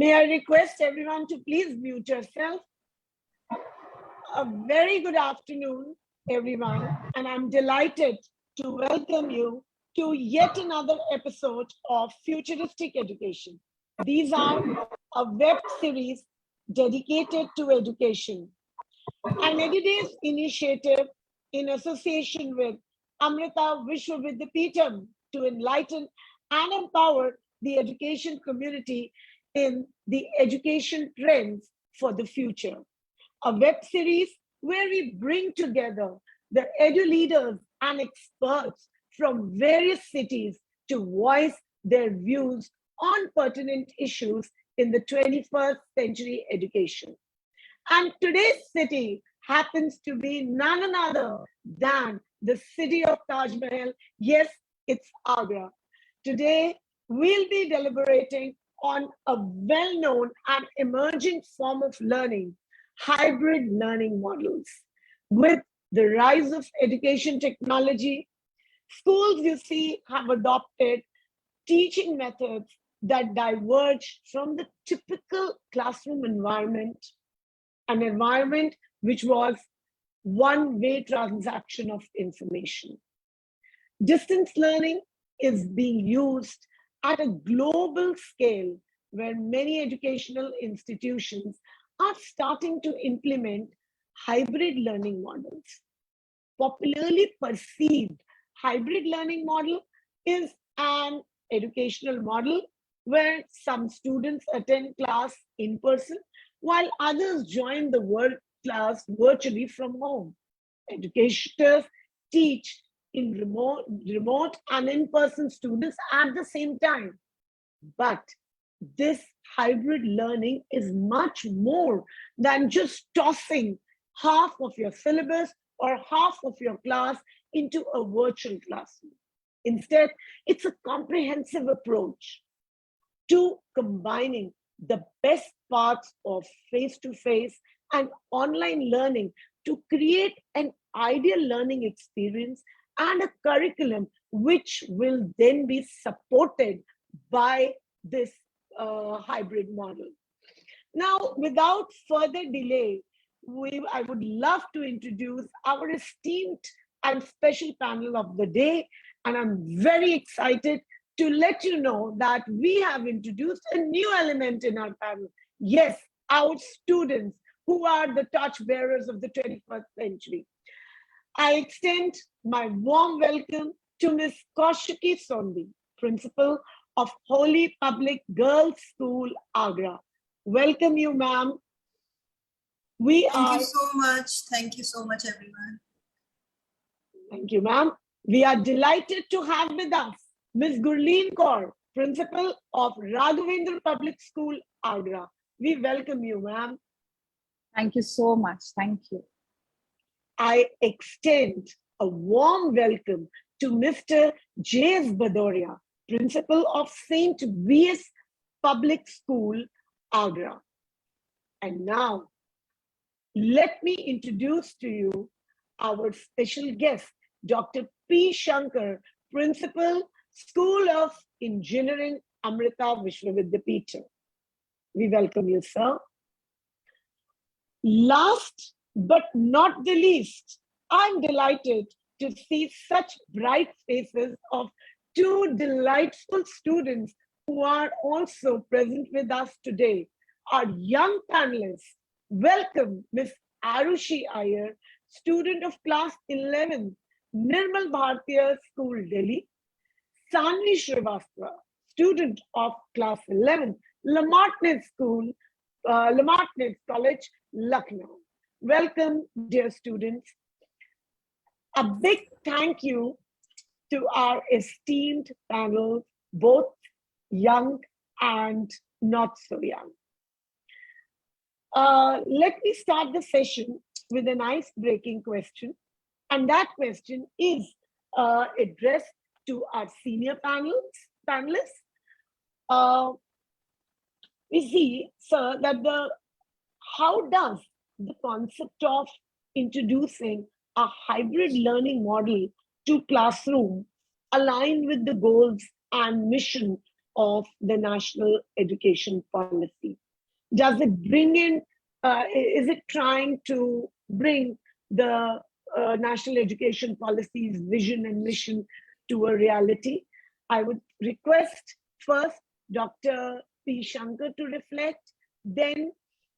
May I request everyone to please mute yourself. A very good afternoon, everyone, and I'm delighted to welcome you to yet another episode of Futuristic Education. These are a web series dedicated to education, an Edudevs initiative in association with Amrita Vishwa Vidyapeetham to enlighten and empower the education community in the education trends for the future. A web series where we bring together the edu leaders and experts from various cities to voice their views on pertinent issues in the 21st century education. And today's city happens to be none other than the city of Taj Mahal. Yes, it's Agra. Today, we'll be deliberating on a well-known and emerging form of learning, hybrid learning models. With the rise of education technology, schools, you see, have adopted teaching methods that diverge from the typical classroom environment, an environment which was one-way transaction of information. Distance learning is being used at a global scale where many educational institutions are starting to implement hybrid learning models. Popularly perceived hybrid learning model is an educational model where some students attend class in person while others join the world class virtually from home. Educators teach in remote and in-person students at the same time. But this hybrid learning is much more than just tossing half of your syllabus or half of your class into a virtual classroom. Instead, it's a comprehensive approach to combining the best parts of face-to-face and online learning to create an ideal learning experience and a curriculum which will then be supported by this hybrid model. Now, without further delay, I would love to introduce our esteemed and special panel of the day, and I'm very excited to let you know that we have introduced a new element in our panel. Yes, our students who are the torchbearers of the 21st century. I extend my warm welcome to Ms. Kaushiki Sondi, Principal of Holy Public Girls School, Agra. Welcome you, ma'am. Thank you so much. Thank you so much, everyone. Thank you, ma'am. We are delighted to have with us Ms. Gurleen Kaur, Principal of Raghavendra Public School, Agra. We welcome you, ma'am. Thank you so much. Thank you. I extend a warm welcome to Mr. J.S. Badoria, Principal of St. V.S. Public School, Agra. And now, let me introduce to you our special guest, Dr. P. Shankar, Principal, School of Engineering, Amrita Vishwa Vidyapeetham. We welcome you, sir. Last but not the least, I'm delighted to see such bright faces of two delightful students who are also present with us today. Our young panelists, welcome Ms. Arushi Iyer, student of class 11, Nirmal Bhartiya School, Delhi. Sanvi Srivastava, student of class 11, Lamartine School, Lamartine College, Lucknow. Welcome, dear students. A big thank you to our esteemed panel, both young and not so young. Let me start the session with an ice-breaking question. And that question is addressed to our senior panelists. We see, sir, that how does the concept of introducing a hybrid learning model to classroom align with the goals and mission of the national education policy? Does it bring in, is it trying to bring the national education policy's vision and mission to a reality? I would request first Dr. P. Shankar to reflect, then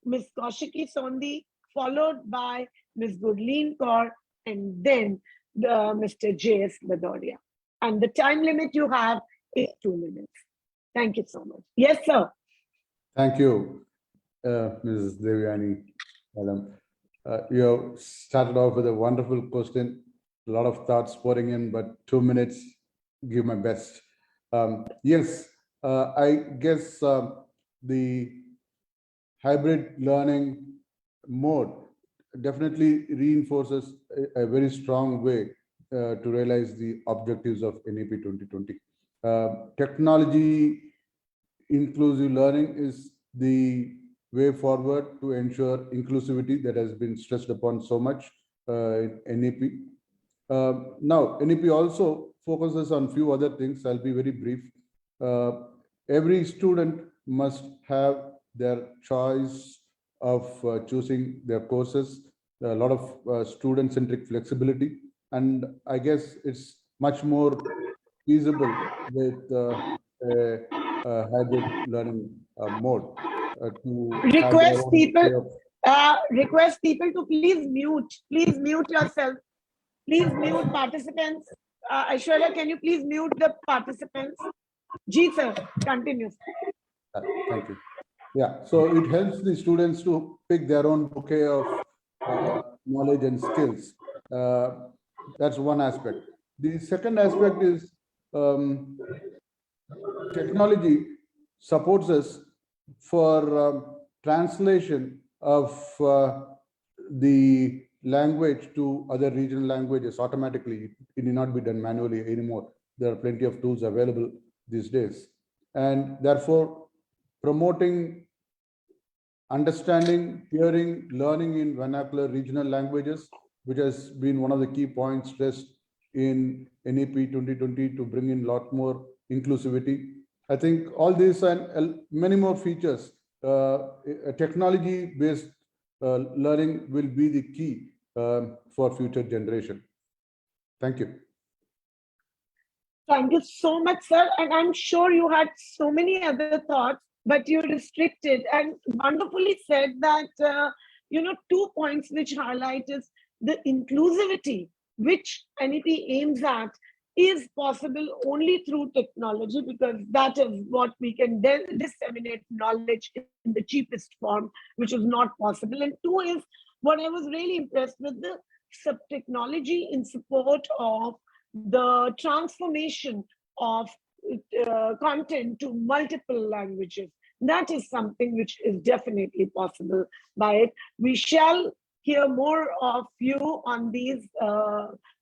Ms. Kaushiki Sondi, followed by Ms. Gurleen Kaur, and then Mr. J.S. Badoria. And the time limit you have is 2 minutes. Thank you so much. Yes, sir. Thank you, Mrs. Devyani. Madam. You have started off with a wonderful question, a lot of thoughts pouring in, but 2 minutes, give my best. Yes, I guess the hybrid learning mode definitely reinforces a very strong way to realize the objectives of NEP 2020. Technology inclusive learning is the way forward to ensure inclusivity that has been stressed upon so much in NEP. Now, NEP also focuses on few other things. I'll be very brief. Every student must have their choice of choosing their courses, a lot of student-centric flexibility, and I guess it's much more feasible with hybrid learning mode. Request people to please mute yourself. Please mute participants. Aishwarya, can you please mute the participants? Ji sir, continue. Thank you. Yeah, so it helps the students to pick their own bouquet of knowledge and skills. That's one aspect. The second aspect is technology supports us for translation of the language to other regional languages automatically. It need not be done manually anymore. There are plenty of tools available these days. And therefore, promoting understanding, hearing, learning in vernacular regional languages, which has been one of the key points stressed in NEP 2020 to bring in a lot more inclusivity. I think all these and many more features, technology-based learning will be the key for future generation. Thank you. Thank you so much, sir. And I'm sure you had so many other thoughts, but you restricted and wonderfully said that, 2 points which highlight is the inclusivity, which NEP aims at, is possible only through technology, because that is what we can disseminate knowledge in the cheapest form, which is not possible. And 2 is what I was really impressed with, the technology in support of the transformation of content to multiple languages. That is something which is definitely possible by it. We shall hear more of you on these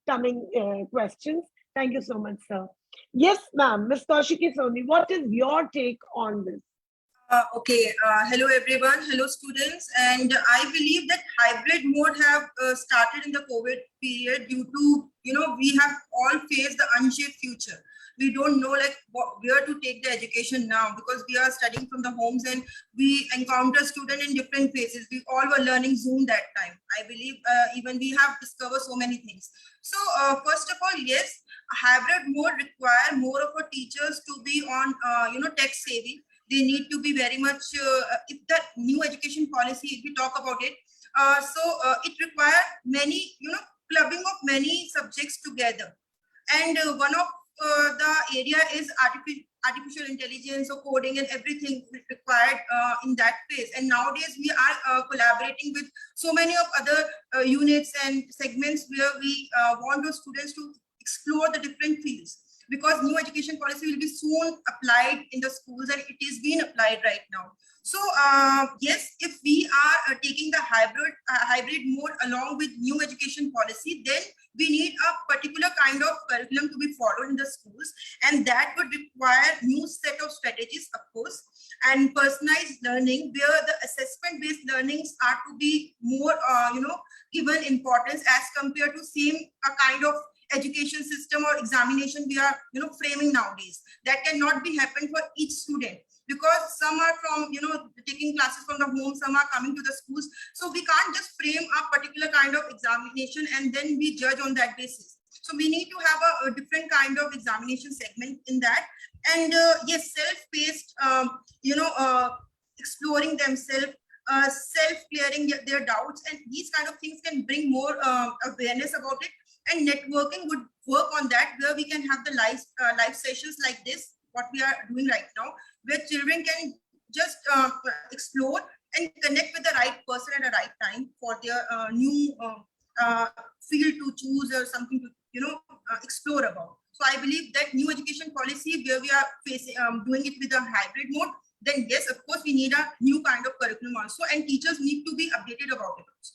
coming questions. Thank you so much, sir. Yes, ma'am. Ms. Kaushiki Sondi, what is your take on this? Hello everyone, hello students, and I believe that hybrid mode have started in the COVID period due to, we have all faced the unsafe future. We don't know where to take the education now, because we are studying from the homes and we encounter students in different phases. We all were learning Zoom that time. I believe even we have discovered so many things. So first of all, yes, hybrid mode require more of our teachers to be on, tech savvy. They need to be very much, if the new education policy, if we talk about it, it requires many, clubbing of many subjects together. And one of the area is artificial intelligence or coding and everything required in that phase. And nowadays we are collaborating with so many of other units and segments where we want those students to explore the different fields, because new education policy will be soon applied in the schools, and it is being applied right now. So yes, if we are taking the hybrid mode along with new education policy, then we need a particular kind of curriculum to be followed in the schools, and that would require new set of strategies, of course, and personalized learning, where the assessment-based learnings are to be more, given importance as compared to same kind of education system or examination we are, framing nowadays. That cannot be happen for each student, because some are from, taking classes from the home, some are coming to the schools. So we can't just frame a particular kind of examination and then we judge on that basis. So we need to have a different kind of examination segment in that. And yes, self-paced, exploring themselves, self-clearing their doubts, and these kind of things can bring more awareness about it. And networking would work on that, where we can have the live sessions like this, what we are doing right now, where children can just explore and connect with the right person at the right time for their new field to choose or something to explore about. So I believe that new education policy, where we are facing doing it with a hybrid mode, then yes, of course, we need a new kind of curriculum also, and teachers need to be updated about it also.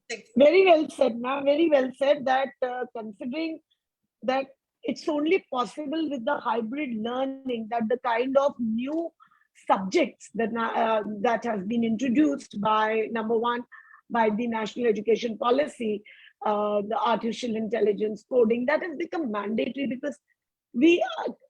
Thank you. Very well said, ma'am. Very well said that considering that it's only possible with the hybrid learning, that the kind of new subjects that that has been introduced by, number one, by the National Education Policy, the artificial intelligence, coding, that has become mandatory, because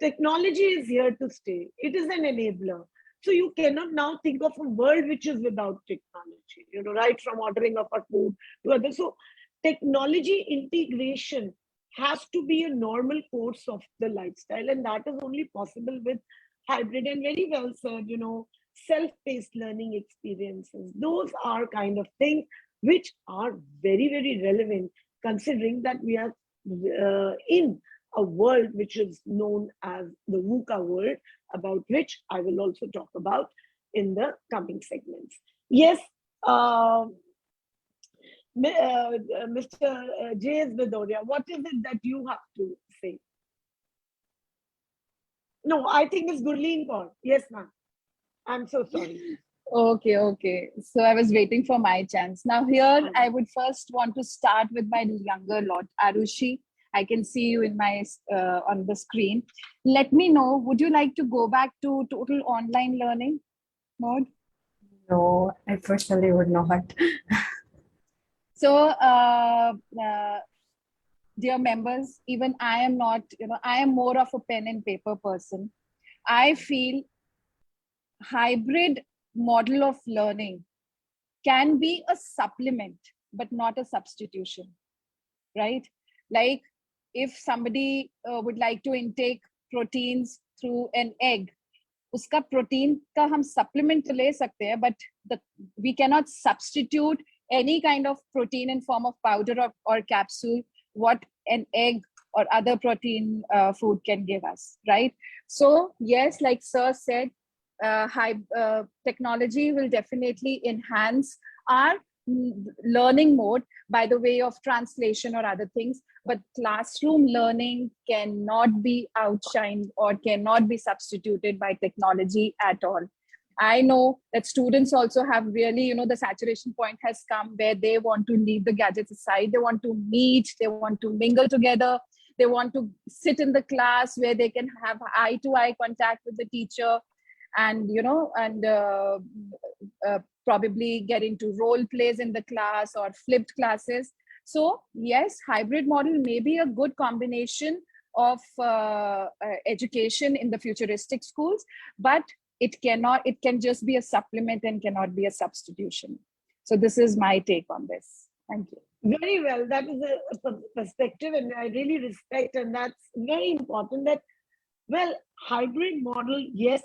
technology is here to stay. It is an enabler. So you cannot now think of a world which is without technology, right from ordering of our food to others. So technology integration has to be a normal course of the lifestyle, and that is only possible with hybrid. And very well said, self-paced learning experiences. Those are kind of things which are very, very relevant, considering that we are in a world which is known as the VUCA world, about which I will also talk about in the coming segments. Yes, Mr. J.S. Vidyapeetham, what is it that you have to say? No, I think it's Gurleen Kaur. Yes, ma'am. I'm so sorry. Okay. So I was waiting for my chance. Now here, I would first want to start with my younger lot, Arushi. I can see you in my on the screen. Let me know, would you like to go back to total online learning mode? No, I personally would not. So, dear members, even I am not, I am more of a pen and paper person. I feel hybrid model of learning can be a supplement, but not a substitution, right? Like if somebody would like to intake proteins through an egg, uska protein ka hum supplement to le sakte hai, but we cannot substitute any kind of protein in form of powder or capsule what an egg or other protein food can give us, right? So yes, like sir said, technology will definitely enhance our learning mode by the way of translation or other things, but classroom learning cannot be outshined or cannot be substituted by technology at all. I know that students also have really, the saturation point has come where they want to leave the gadgets aside. They want to meet, they want to mingle together. They want to sit in the class where they can have eye-to-eye contact with the teacher and, probably get into role plays in the class or flipped classes. So yes, hybrid model may be a good combination of education in the futuristic schools, but it can just be a supplement and cannot be a substitution. So this is my take on this. Thank you. Very well. That is a perspective, and I really respect, and that's very important that, well, hybrid model, yes,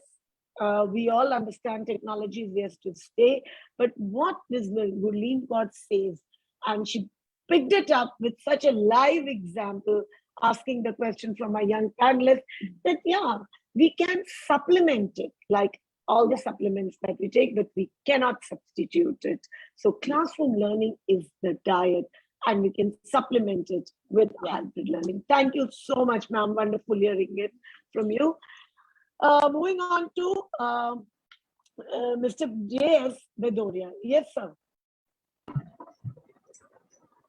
we all understand technology is here to stay, but what Ms. Gurleen Kaur says, and she picked it up with such a live example, asking the question from our young panelists, that yeah, we can supplement it like all the supplements that we take, but we cannot substitute it. So classroom learning is the diet, and we can supplement it with hybrid learning. Thank you so much, ma'am. Wonderful hearing it from you. Moving on to Mr. J.S. Vidyapeetham. Yes, sir.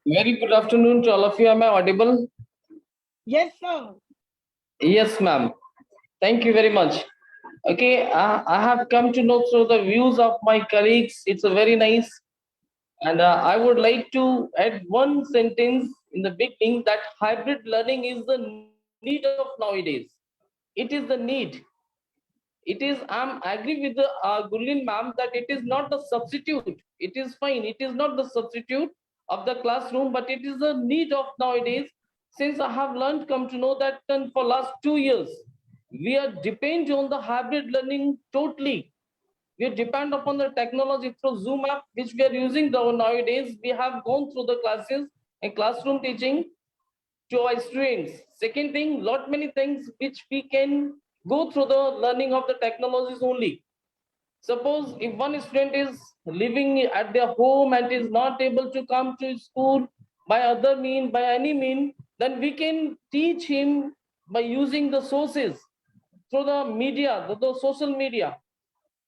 Very good afternoon to all of you. Am I audible? Yes, sir. Yes, ma'am. Thank you very much. Okay, I have come to know through the views of my colleagues. It's a very nice. And I would like to add one sentence in the beginning that hybrid learning is the need of nowadays. It is the need. It is, I'm agree with the Gurleen ma'am that it is not the substitute. It is fine. It is not the substitute of the classroom, but it is the need of nowadays. Since I have learned, come to know that for last 2 years, we are depend on the hybrid learning totally. We depend upon the technology through Zoom app, which we are using nowadays. We have gone through the classes and classroom teaching to our students. Second thing, lot many things which we can go through the learning of the technologies only. Suppose if one student is living at their home and is not able to come to school by other mean, by any mean, then we can teach him by using the sources through the media, the social media,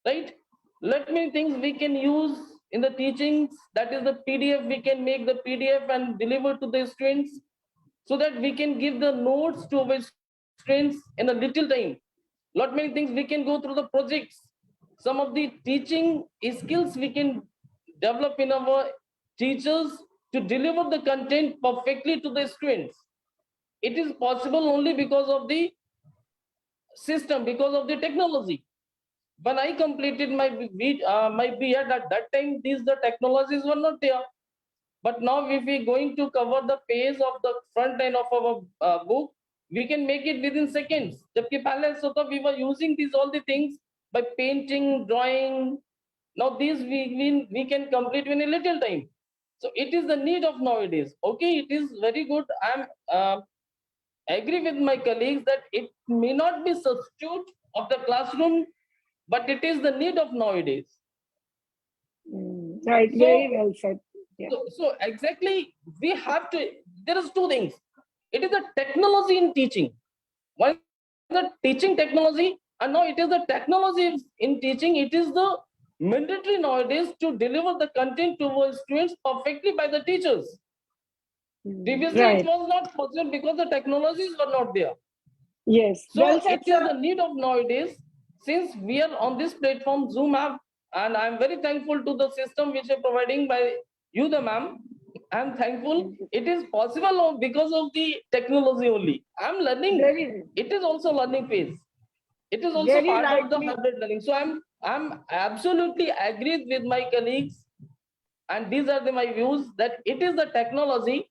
right? Let me things we can use in the teachings. That is the PDF. We can make the PDF and deliver to the students so that we can give the notes to our students in a little time. Lot many things we can go through the projects. Some of the teaching skills we can develop in our teachers to deliver the content perfectly to the students. It is possible only because of the system, because of the technology. When I completed my B.Ed at that time, the technologies were not there. But now if we going to cover the page of the front end of our book, we can make it within seconds. Jabki pehle aisa tha, we were using these all the things by painting, drawing. Now these we can complete in a little time. So it is the need of nowadays. Okay, it is very good. I'm agree with my colleagues that it may not be substitute of the classroom, but it is the need of nowadays. Right, So- very well said. Yeah. So exactly, we have to, there is two things. It is the technology in teaching. One is the teaching technology, and now it is the technology in teaching. It is the mandatory nowadays to deliver the content to our students perfectly by the teachers. Previously, Right. it was not possible because the technologies were not there. Yes. So Well said, it is sir. the need of nowadays. Since we are on this platform, Zoom app, and I'm very thankful to the system which are providing by you, the ma'am. I'm thankful. It is possible because of the technology only. I'm learning. Very, It is also learning phase. It is also very part of the rightly. hybrid learning. So I'm absolutely agreed with my colleagues, and these are my views that it is the technology.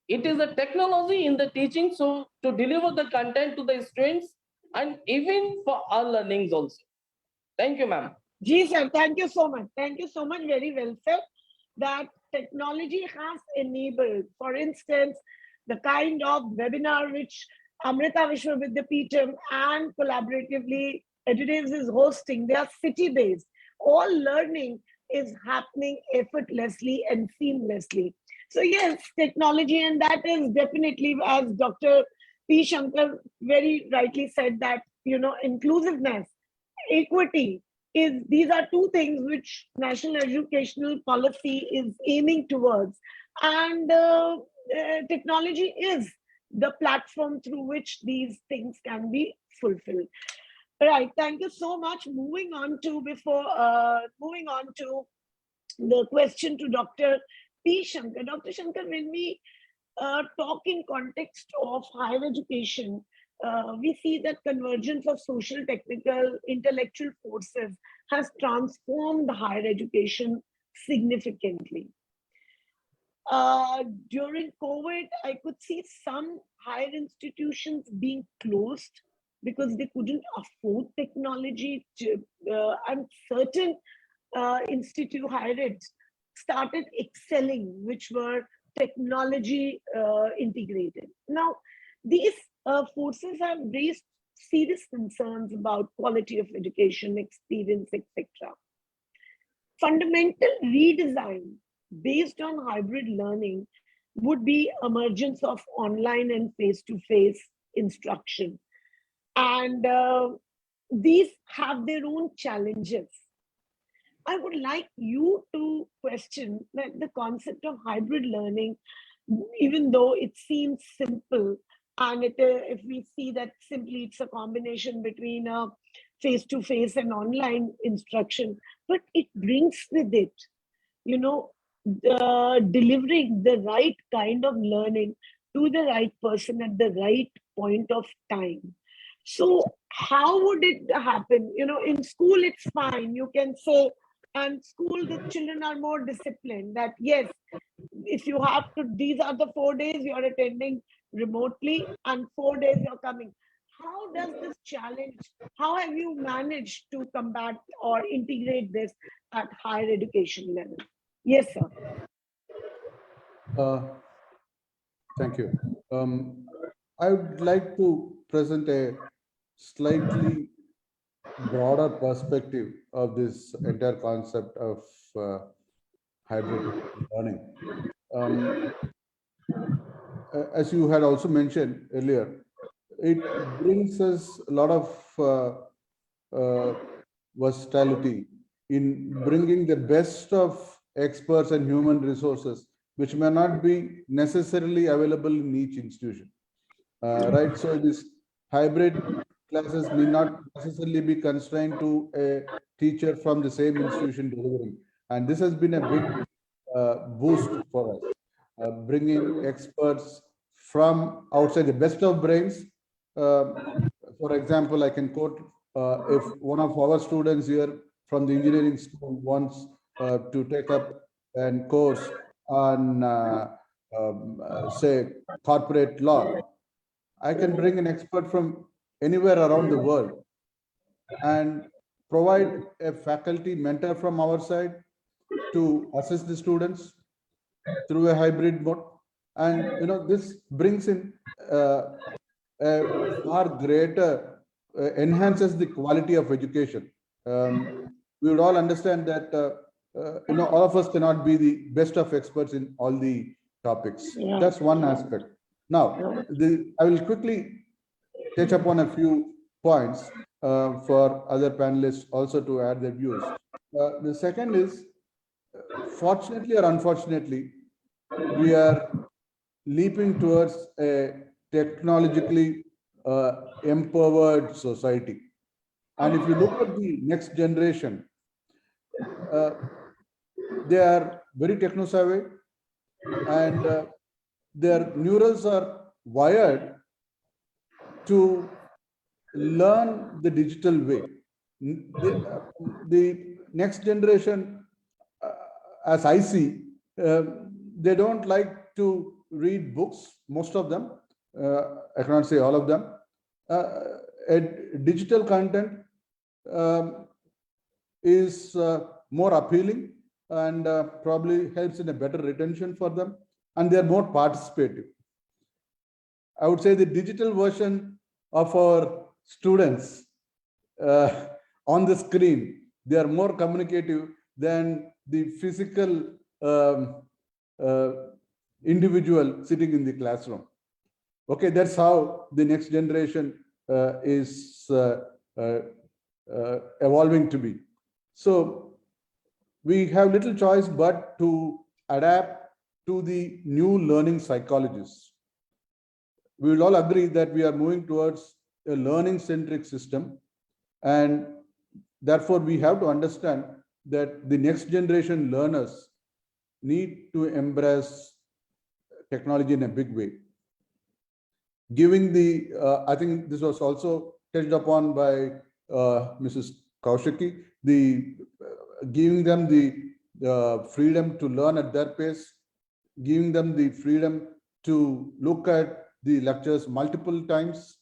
It is the technology in the teaching, so to deliver the content to the students and even for our learnings also. Thank you, ma'am. Ji sir, thank you so much. Thank you so much. Very well said. That technology has enabled, for instance, the kind of webinar which Amrita Vishwa Vidyapeetham and collaboratively Edudevs is hosting. They are city-based. All learning is happening effortlessly and seamlessly. So yes, technology, and that is definitely, as Dr. P. Shankar very rightly said, that inclusiveness, equity, these are two things which national educational policy is aiming towards, and technology is the platform through which these things can be fulfilled. Right, thank you so much. Moving on to the question to Dr. P. Shankar. Dr. Shankar, when we talk in context of higher education, we see that convergence of social, technical, intellectual forces has transformed higher education significantly. During COVID, I could see some higher institutions being closed because they couldn't afford technology. And certain institute higher ed started excelling, which were technology integrated. Now, these forces have raised serious concerns about quality of education, experience, etc. Fundamental redesign based on hybrid learning would be emergence of online and face-to-face instruction. And these have their own challenges. I would like you to question that the concept of hybrid learning, even though it seems simple, and if we see that simply it's a combination between a face-to-face and online instruction, but it brings with it, delivering the right kind of learning to the right person at the right point of time. So how would it happen? In school, it's fine. You can say, and school, the children are more disciplined that yes, if you have to, these are the 4 days you're attending remotely and 4 days you're coming. How does this challenge, how have you managed to combat or integrate this at higher education level? Yes, sir. Thank you. I would like to present a slightly broader perspective of this entire concept of hybrid learning. As you had also mentioned earlier, it brings us a lot of versatility in bringing the best of experts and human resources, which may not be necessarily available in each institution. Right? So this hybrid classes need not necessarily be constrained to a teacher from the same institution delivering. And this has been a big boost for us, bringing experts from outside, the best of brains. For example, I can quote, if one of our students here from the engineering school wants to take up a course on, say, corporate law, I can bring an expert from anywhere around the world and provide a faculty mentor from our side to assist the students through a hybrid mode. And this brings in a far greater, enhances the quality of education. We would all understand that all of us cannot be the best of experts in all the topics. Yeah. That's one aspect. Now, I will quickly touch upon a few points for other panelists also to add their views. The second is, fortunately or unfortunately, we are leaping towards a technologically empowered society. And if you look at the next generation, they are very techno-savvy, and their neurals are wired to learn the digital way. The next generation, as I see, they don't like to read books, most of them. I cannot say all of them. Digital content is more appealing and probably helps in a better retention for them, and they are more participative. I would say the digital version of our students on the screen, they are more communicative than the physical individual sitting in the classroom. Okay, that's how the next generation is evolving to be. So we have little choice but to adapt to the new learning psychologists. We will all agree that we are moving towards a learning-centric system, and therefore we have to understand that the next generation learners need to embrace technology in a big way. Giving the, I think this was also touched upon by Mrs. Kaushiki, giving them the freedom to learn at their pace, giving them the freedom to look at the lectures multiple times.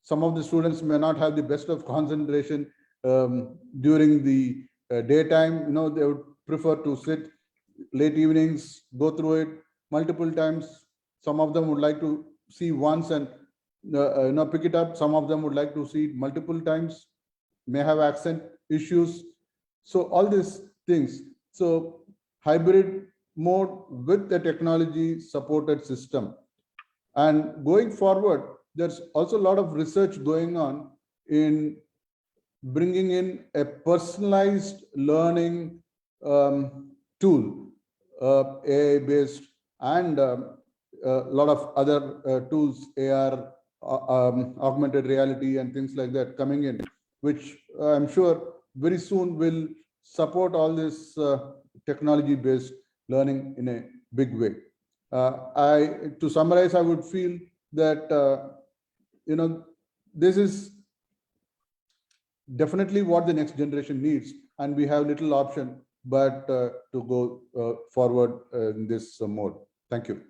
Some of the students may not have the best of concentration during the daytime. They would prefer to sit late evenings, go through it multiple times. Some of them would like to see once and pick it up. Some of them would like to see it multiple times, may have accent issues. So all these things. So hybrid mode with the technology supported system. And going forward, there's also a lot of research going on in bringing in a personalized learning tool, AI-based, and a lot of other tools, AR, augmented reality, and things like that coming in, which I'm sure very soon will support all this technology-based learning in a big way. To summarize, I would feel that, this is definitely what the next generation needs, and we have little option but to go forward in this mode. Thank you.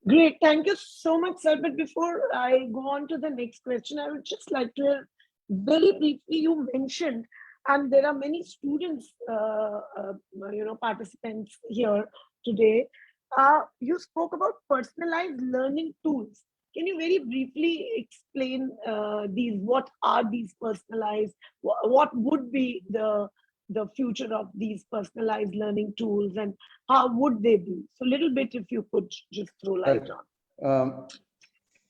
Great, thank you so much, sir. But before I go on to the next question, I would just like to hear very briefly, you mentioned, and there are many students, participants here today. You spoke about personalized learning tools. Can you very briefly explain these? What are these personalized? What would be the future of these personalized learning tools, and how would they be? So a little bit, if you could just throw light on.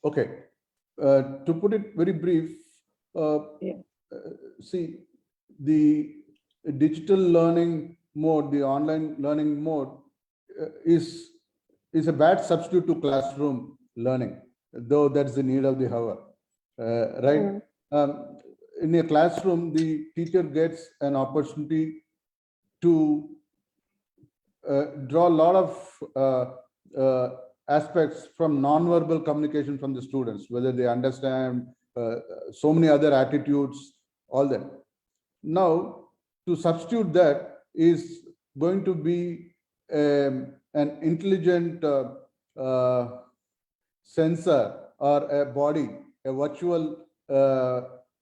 Okay. To put it very brief, see, the digital learning mode, the online learning mode is a bad substitute to classroom learning, though that's the need of the hour, right? In a classroom, the teacher gets an opportunity to draw a lot of aspects from non-verbal communication from the students, whether they understand so many other attitudes, all that. Now, to substitute that is going to be an intelligent sensor or a body, a virtual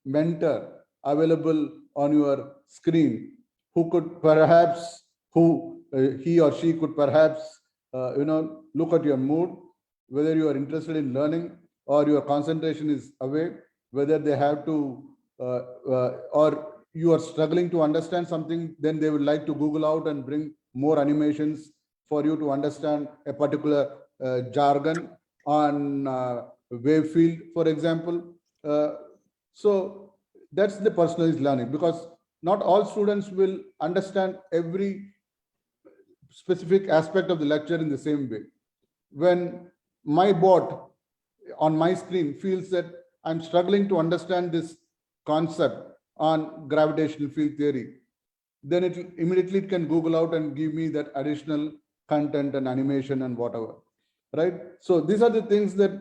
mentor available on your screen, who could perhaps, he or she could perhaps, look at your mood, whether you are interested in learning or your concentration is away, whether they have to, or you are struggling to understand something, then they would like to Google out and bring more animations for you to understand a particular jargon on wave field, for example. So that's the personalized learning, because not all students will understand every specific aspect of the lecture in the same way. When my bot on my screen feels that I'm struggling to understand this concept on gravitational field theory, then it immediately can Google out and give me that additional content and animation and whatever, right? So these are the things that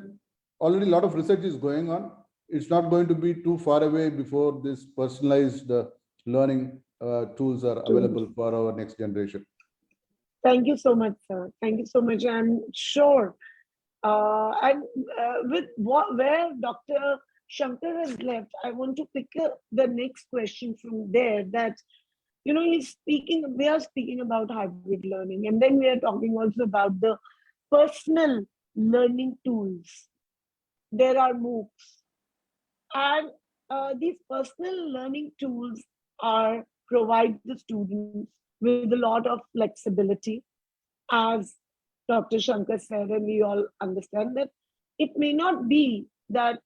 already a lot of research is going on. It's not going to be too far away before this personalized learning tools are available for our next generation. Thank you so much, sir. Thank you so much. I'm sure. With where Dr. Shankar has left, I want to pick up the next question from there. That, we are speaking about hybrid learning, and then we are talking also about the personal learning tools. There are MOOCs, and these personal learning tools provide the students with a lot of flexibility, as Dr. Shankar said, and we all understand that it may not be that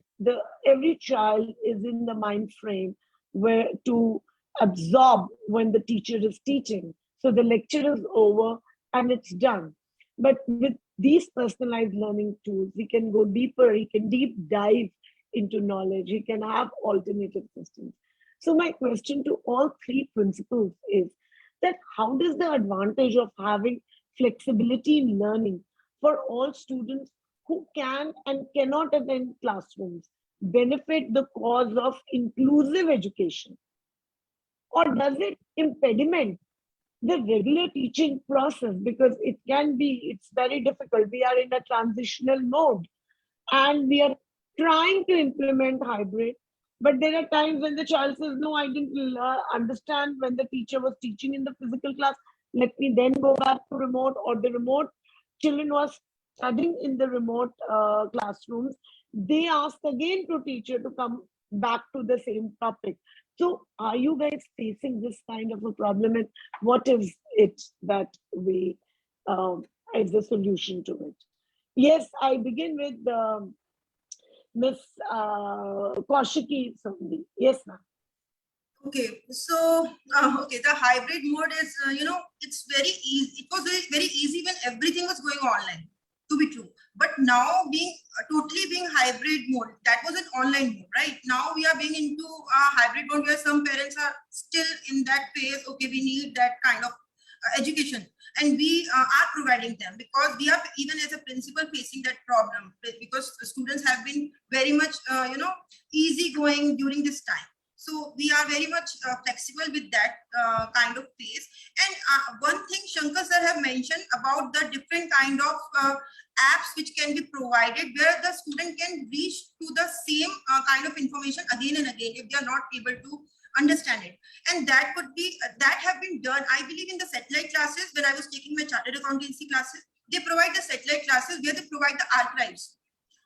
every child is in the mind frame where to absorb when the teacher is teaching. So the lecture is over and it's done. But with these personalized learning tools, he can go deeper, he can deep dive into knowledge, he can have alternative systems. So my question to all three principals is that how does the advantage of having flexibility in learning for all students who can and cannot attend classrooms benefit the cause of inclusive education? Or does it impediment the regular teaching process? Because it's very difficult. We are in a transitional mode and we are trying to implement hybrid. But there are times when the child says, no, I didn't understand when the teacher was teaching in the physical class. Let me then go back to remote, or the remote children was studying in the remote classrooms. They ask again to teacher to come back to the same topic. So are you guys facing this kind of a problem, and what is it that we is the solution to it? Yes, I begin with Miss Kaushiki Sandhi. Yes, ma'am. Okay, so the hybrid mode is, it's very easy. It was very easy when everything was going online, to be true. But now totally being hybrid mode, that was an online mode, right? Now we are being into a hybrid mode where some parents are still in that phase. Okay, we need that kind of education. and we are providing them, because we are even as a principal facing that problem, because the students have been very much easygoing during this time. So we are very much flexible with that kind of phase. And one thing Shankar sir have mentioned about the different kind of apps which can be provided, where the student can reach to the same kind of information again and again if they are not able to understand it. And that could be that have been done, I believe, in the satellite classes. When I was taking my chartered accountancy classes, they provide the satellite classes where they provide the archives,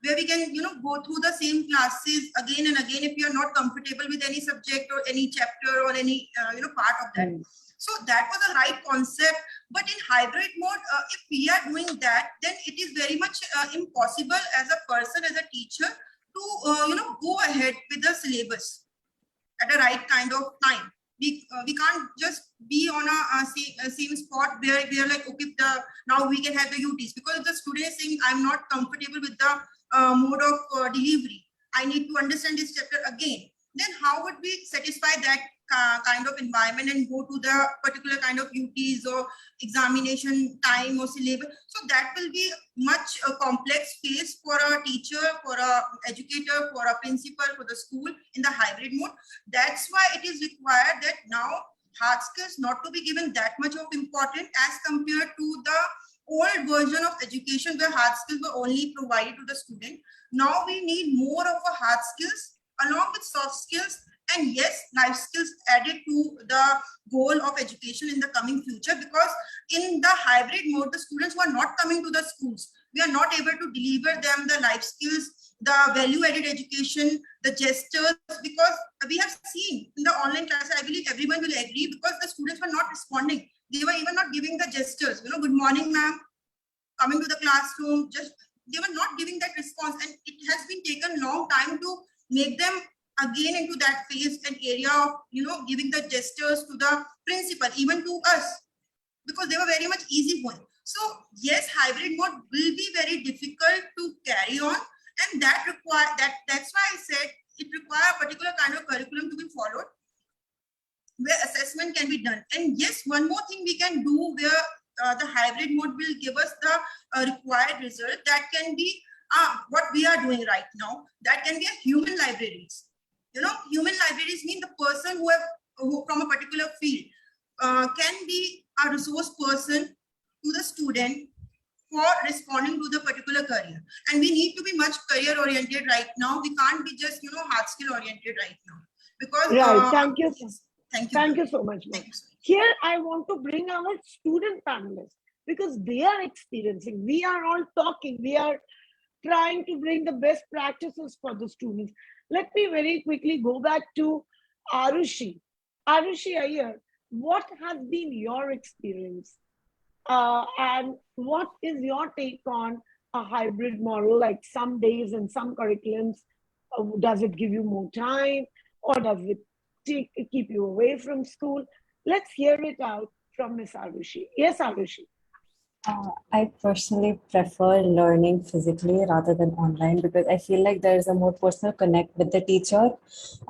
where we can go through the same classes again and again if you are not comfortable with any subject or any chapter or any part of that. So that was a right concept. But in hybrid mode, if we are doing that, then it is very much impossible as a person, as a teacher, to go ahead with the syllabus at a right kind of time. We can't just be on a same spot where we are like, okay, now we can have the UTs, because if the student is saying I'm not comfortable with the mode of delivery, I need to understand this chapter again, then how would we satisfy that kind of environment and go to the particular kind of UTs or examination time or syllabus? So that will be much a complex phase for a teacher, for a educator, for a principal, for the school in the hybrid mode. That's why it is required that now hard skills not to be given that much of importance as compared to the old version of education where hard skills were only provided to the student. Now we need more of a hard skills along with soft skills, and yes, life skills added to the goal of education in the coming future. Because in the hybrid mode, the students who are not coming to the schools, we are not able to deliver them the life skills, the value added education, the gestures, because we have seen in the online class, I believe everyone will agree, because the students were not responding. They were even not giving the gestures, good morning, ma'am, coming to the classroom, just they were not giving that response. And it has been taken long time to make them again into that phase and area of giving the gestures to the principal, even to us, because they were very much easy going. So yes, hybrid mode will be very difficult to carry on, and that's why I said it requires a particular kind of curriculum to be followed, where assessment can be done. And yes, one more thing we can do where the hybrid mode will give us the required result, that can be what we are doing right now. That can be a human libraries. Human libraries mean the person who from a particular field can be a resource person to the student for responding to the particular career. And we need to be much career oriented right now. We can't be just hard skill oriented right now, because right. Thank you. Thank you So much. Here I want to bring our student panelists, because they are experiencing. We are all talking. We are trying to bring the best practices for the students. Let me very quickly go back to Arushi. Arushi Iyer, what has been your experience? And what is your take on a hybrid model, like some days and some curriculums? Does it give you more time, or does it keep you away from school? Let's hear it out from Ms. Arushi. Yes, Arushi. I personally prefer learning physically rather than online, because I feel like there is a more personal connect with the teacher,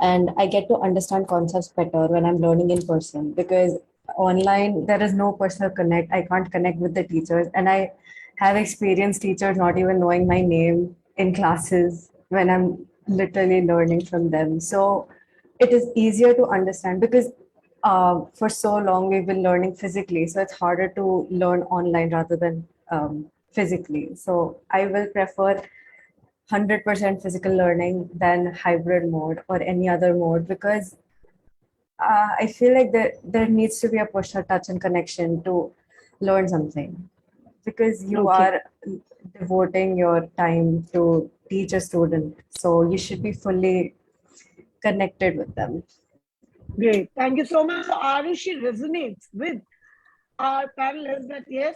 and I get to understand concepts better when I'm learning in person. Because online, there is no personal connect. I can't connect with the teachers, and I have experienced teachers not even knowing my name in classes when I'm literally learning from them. So it is easier to understand, because for so long we've been learning physically, so it's harder to learn online rather than physically. So I will prefer 100% physical learning than hybrid mode or any other mode, because I feel like there needs to be a personal touch and connection to learn something, because you are devoting your time to teach a student, so you should be fully connected with them. Great. Thank you so much. Arushi resonates with our panelists that yes,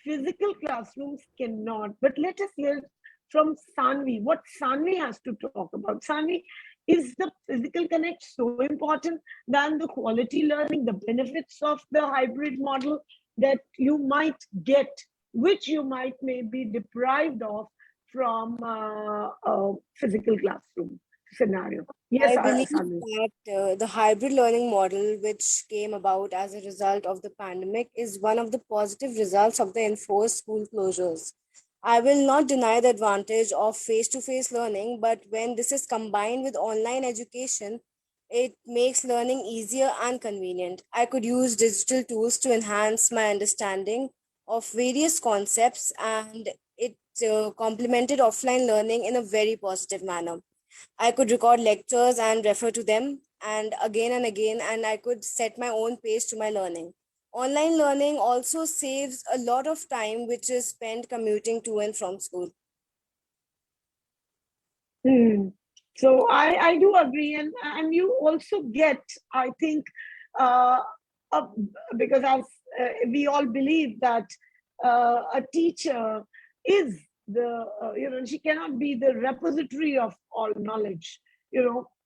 physical classrooms cannot. But let us hear from Sanvi, what Sanvi has to talk about. Sanvi, is the physical connect so important than the quality learning, the benefits of the hybrid model that you might get, which you might maybe deprived of from a physical classroom? scenario. Yes, I believe Sanu. that the hybrid learning model, which came about as a result of the pandemic, is one of the positive results of the enforced school closures. I will not deny the advantage of face to face learning, but when this is combined with online education, it makes learning easier and convenient. I could use digital tools to enhance my understanding of various concepts, and it complemented offline learning in a very positive manner. I could record lectures and refer to them and again, and I could set my own pace to my learning. Online learning also saves a lot of time, which is spent commuting to and from school. Hmm. So I do agree, and you also get, I think, uh, a, because as we all believe that a teacher is the she cannot be the repository of all knowledge.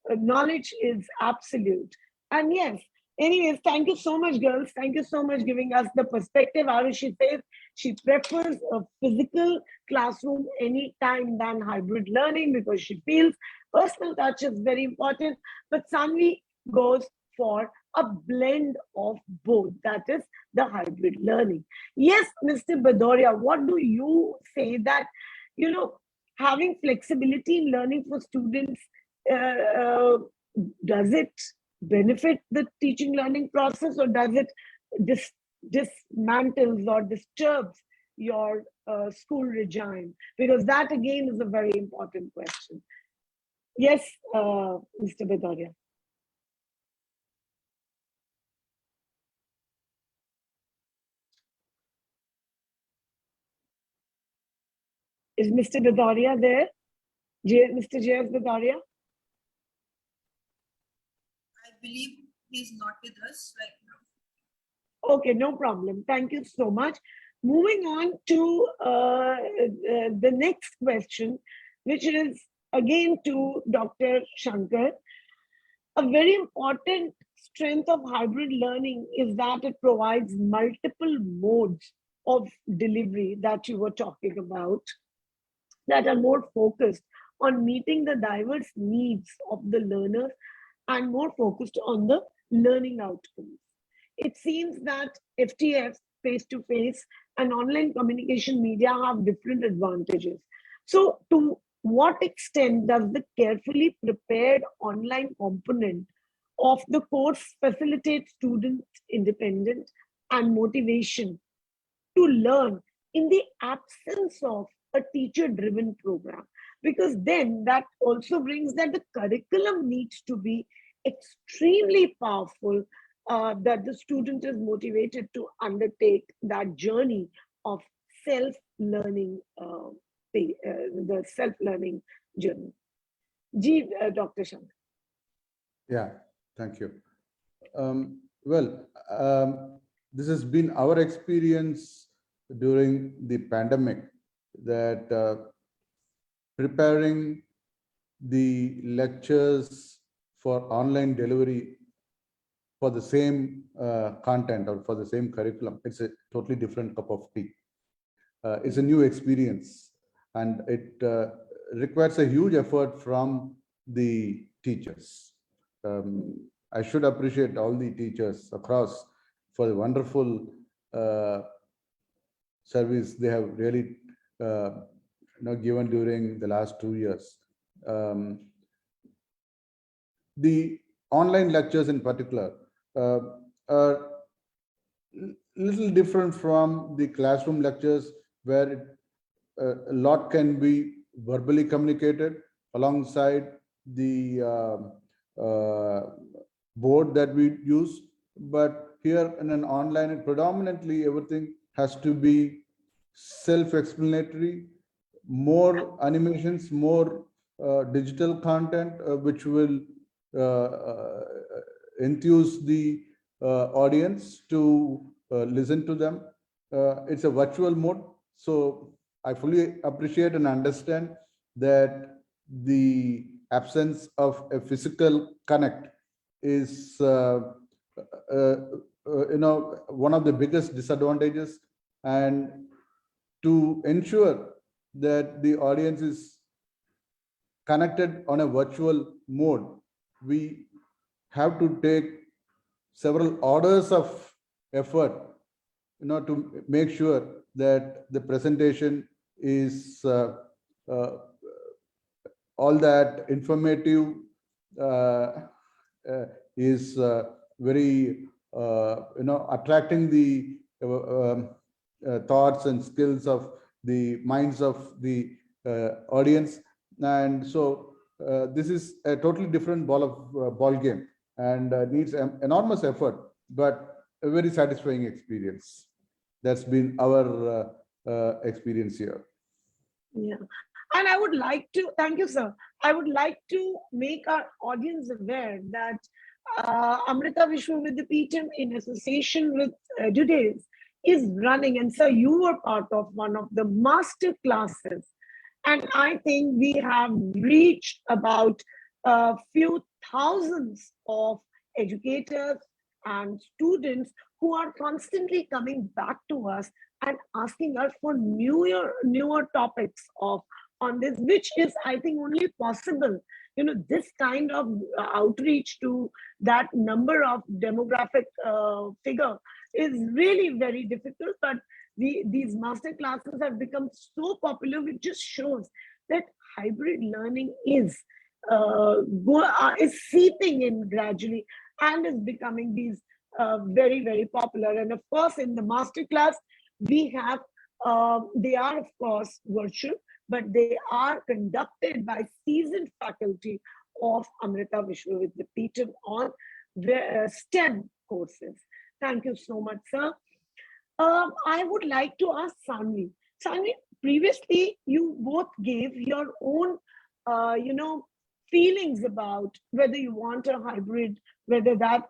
Knowledge is absolute, and yes. Anyways, thank you so much, girls. Thank you so much giving us the perspective. Arushi says she prefers a physical classroom any time than hybrid learning because she feels personal touch is very important. But Sanvi goes for a blend of both, that is the hybrid learning. Yes, Mr. Badoria, what do you say that, having flexibility in learning for students, does it benefit the teaching learning process, or does it dismantles or disturbs your school regime? Because that again is a very important question. Yes, Mr. Bedoria. Is Mr. Bedoria there? Mr. J.S. Bedoria? I believe he's not with us right now. Okay, no problem. Thank you so much. Moving on to the next question, which is again to Dr. Shankar. A very important strength of hybrid learning is that it provides multiple modes of delivery that you were talking about, that are more focused on meeting the diverse needs of the learners and more focused on the learning outcomes. It seems that FTF, face to face, and online communication media have different advantages. So, to what extent does the carefully prepared online component of the course facilitate student independence and motivation to learn in the absence of a teacher driven program? Because then that also brings that the curriculum needs to be extremely powerful, that the student is motivated to undertake that journey of self-learning, the self-learning journey. Dr. Shankar. Yeah, thank you. Well, this has been our experience during the pandemic, that preparing the lectures for online delivery for the same content or for the same curriculum, it's a totally different cup of tea. It's a new experience, and it requires a huge effort from the teachers. I should appreciate all the teachers across for the wonderful service they have really given during the last 2 years. The online lectures in particular are little different from the classroom lectures, where a lot can be verbally communicated alongside the board that we use. But here in an online, predominantly everything has to be self-explanatory, more animations, more digital content, which will enthuse the audience to listen to them. It's a virtual mode, so I fully appreciate and understand that the absence of a physical connect is one of the biggest disadvantages, and to ensure that the audience is connected on a virtual mode, we have to take several orders of effort, to make sure that the presentation is all that informative, is very attracting the thoughts and skills of the minds of the audience. And so this is a totally different ball game, and needs enormous effort, but a very satisfying experience. That's been our experience here. Yeah. And I would like to, thank you, sir. I would like to make our audience aware that Amrita Vishwa Vidyapeetham, in association with Edudevs, is running. And sir, you were part of one of the master classes. And I think we have reached about a few thousands of educators and students who are constantly coming back to us and asking us for newer topics on this, which is, I think, only possible. This kind of outreach to that number of demographic figure is really very difficult. But these master classes have become so popular, which just shows that hybrid learning is seeping in gradually and is becoming these very, very popular. And of course, in the master class, we have, they are of course virtual, but they are conducted by seasoned faculty of Amrita Vishwa Vidyapeetham on STEM courses. Thank you so much, sir. I would like to ask Sanvi. Sanvi, previously you both gave your own, feelings about whether you want a hybrid, whether that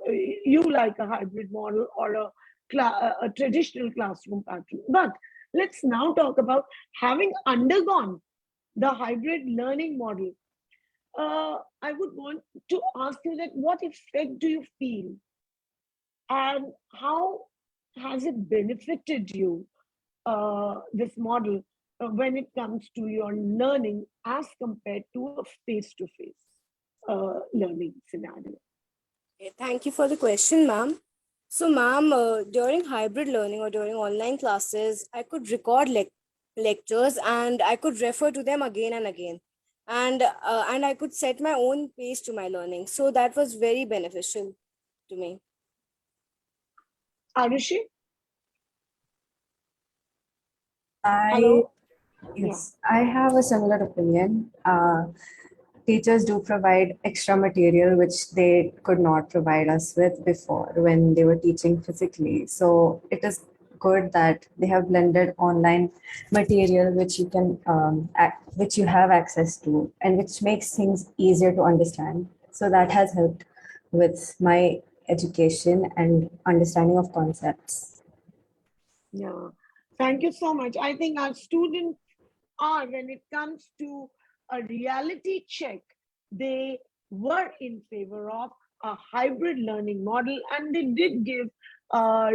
you like a hybrid model or a traditional classroom pattern. But let's now talk about having undergone the hybrid learning model. I would want to ask you that what effect do you feel, and how has it benefited you, this model, when it comes to your learning as compared to a face-to-face learning scenario? Thank you for the question, ma'am. So, ma'am, during hybrid learning or during online classes, I could record lectures and I could refer to them again and again. And I could set my own pace to my learning. So that was very beneficial to me. Arushi? Yes, I have a similar opinion. Teachers do provide extra material which they could not provide us with before when they were teaching physically. So it is good that they have blended online material which you can which you have access to, and which makes things easier to understand. So that has helped with my education and understanding of concepts. Yeah, thank you so much. I think our students are, when it comes to a reality check, they were in favor of a hybrid learning model, and they did give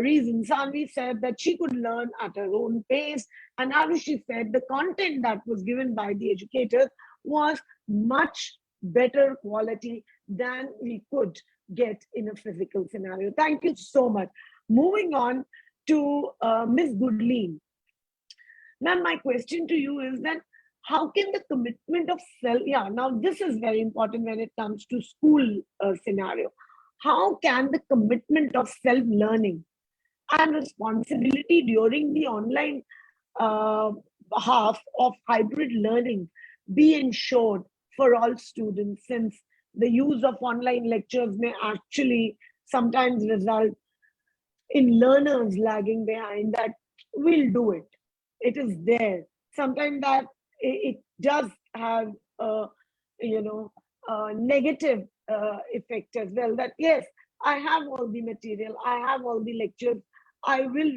reasons. Sanvi said that she could learn at her own pace, and Arushi said the content that was given by the educators was much better quality than we could get in a physical scenario. Thank you so much. Moving on to Ms. Goodleen. Ma'am, my question to you is that how can the commitment of self, now this is very important when it comes to school scenario. How can the commitment of self-learning and responsibility during the online half of hybrid learning be ensured for all students, since the use of online lectures may actually sometimes result in learners lagging behind? That we'll do it. It is there. Sometimes that it does have a negative effect as well. That yes, I have all the material, I have all the lectures, I will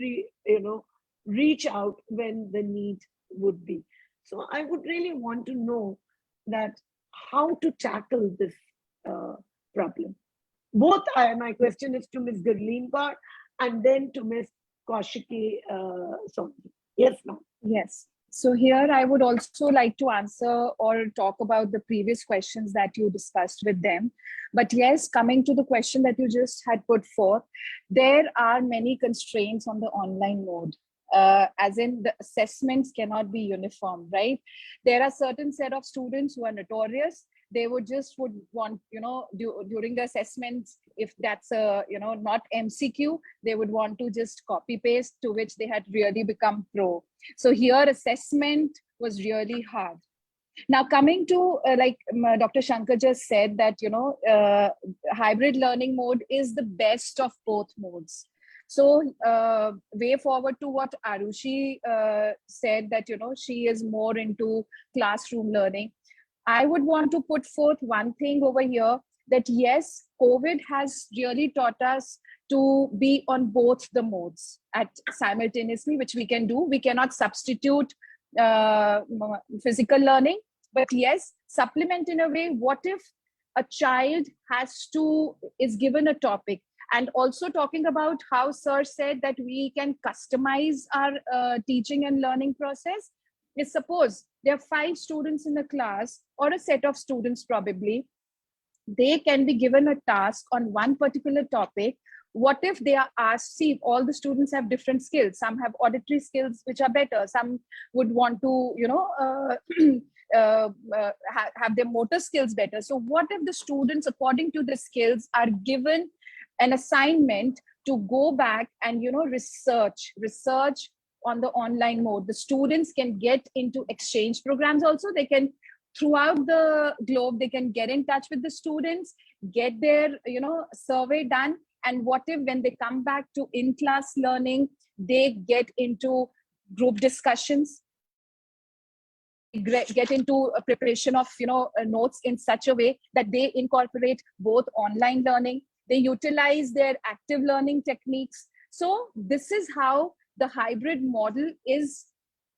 reach out when the need would be. So I would really want to know that how to tackle this problem. Both my question is to Ms. Gurleen Kaur and then to Ms. Kaushiki Soni. Yes, ma'am. Yes. So here I would also like to answer or talk about the previous questions that you discussed with them. But yes, coming to the question that you just had put forth, there are many constraints on the online mode. As in the assessments cannot be uniform, right? There are certain set of students who are notorious. They would want, during the assessments, if that's a, not MCQ, they would want to just copy paste, to which they had really become pro. So here assessment was really hard. Now coming to Dr. Shankar just said that, hybrid learning mode is the best of both modes. So way forward to what Arushi said, that, she is more into classroom learning. I would want to put forth one thing over here, that yes, COVID has really taught us to be on both the modes at simultaneously, which we can do. We cannot substitute physical learning, but yes, supplement in a way. What if a child is given a topic? And also talking about how sir said that we can customize our teaching and learning process. Is suppose there are 5 students in a class, or a set of students probably, they can be given a task on one particular topic. What if they are asked, see, all the students have different skills. Some have auditory skills, which are better. Some would want to, have their motor skills better. So what if the students, according to the skills, are given an assignment to go back and, research on the online mode? The students can get into exchange programs also. They can, throughout the globe, they can get in touch with the students, get their, survey done. And what if when they come back to in-class learning, they get into group discussions, get into a preparation of, notes in such a way that they incorporate both online learning, they utilize their active learning techniques. So this is how the hybrid model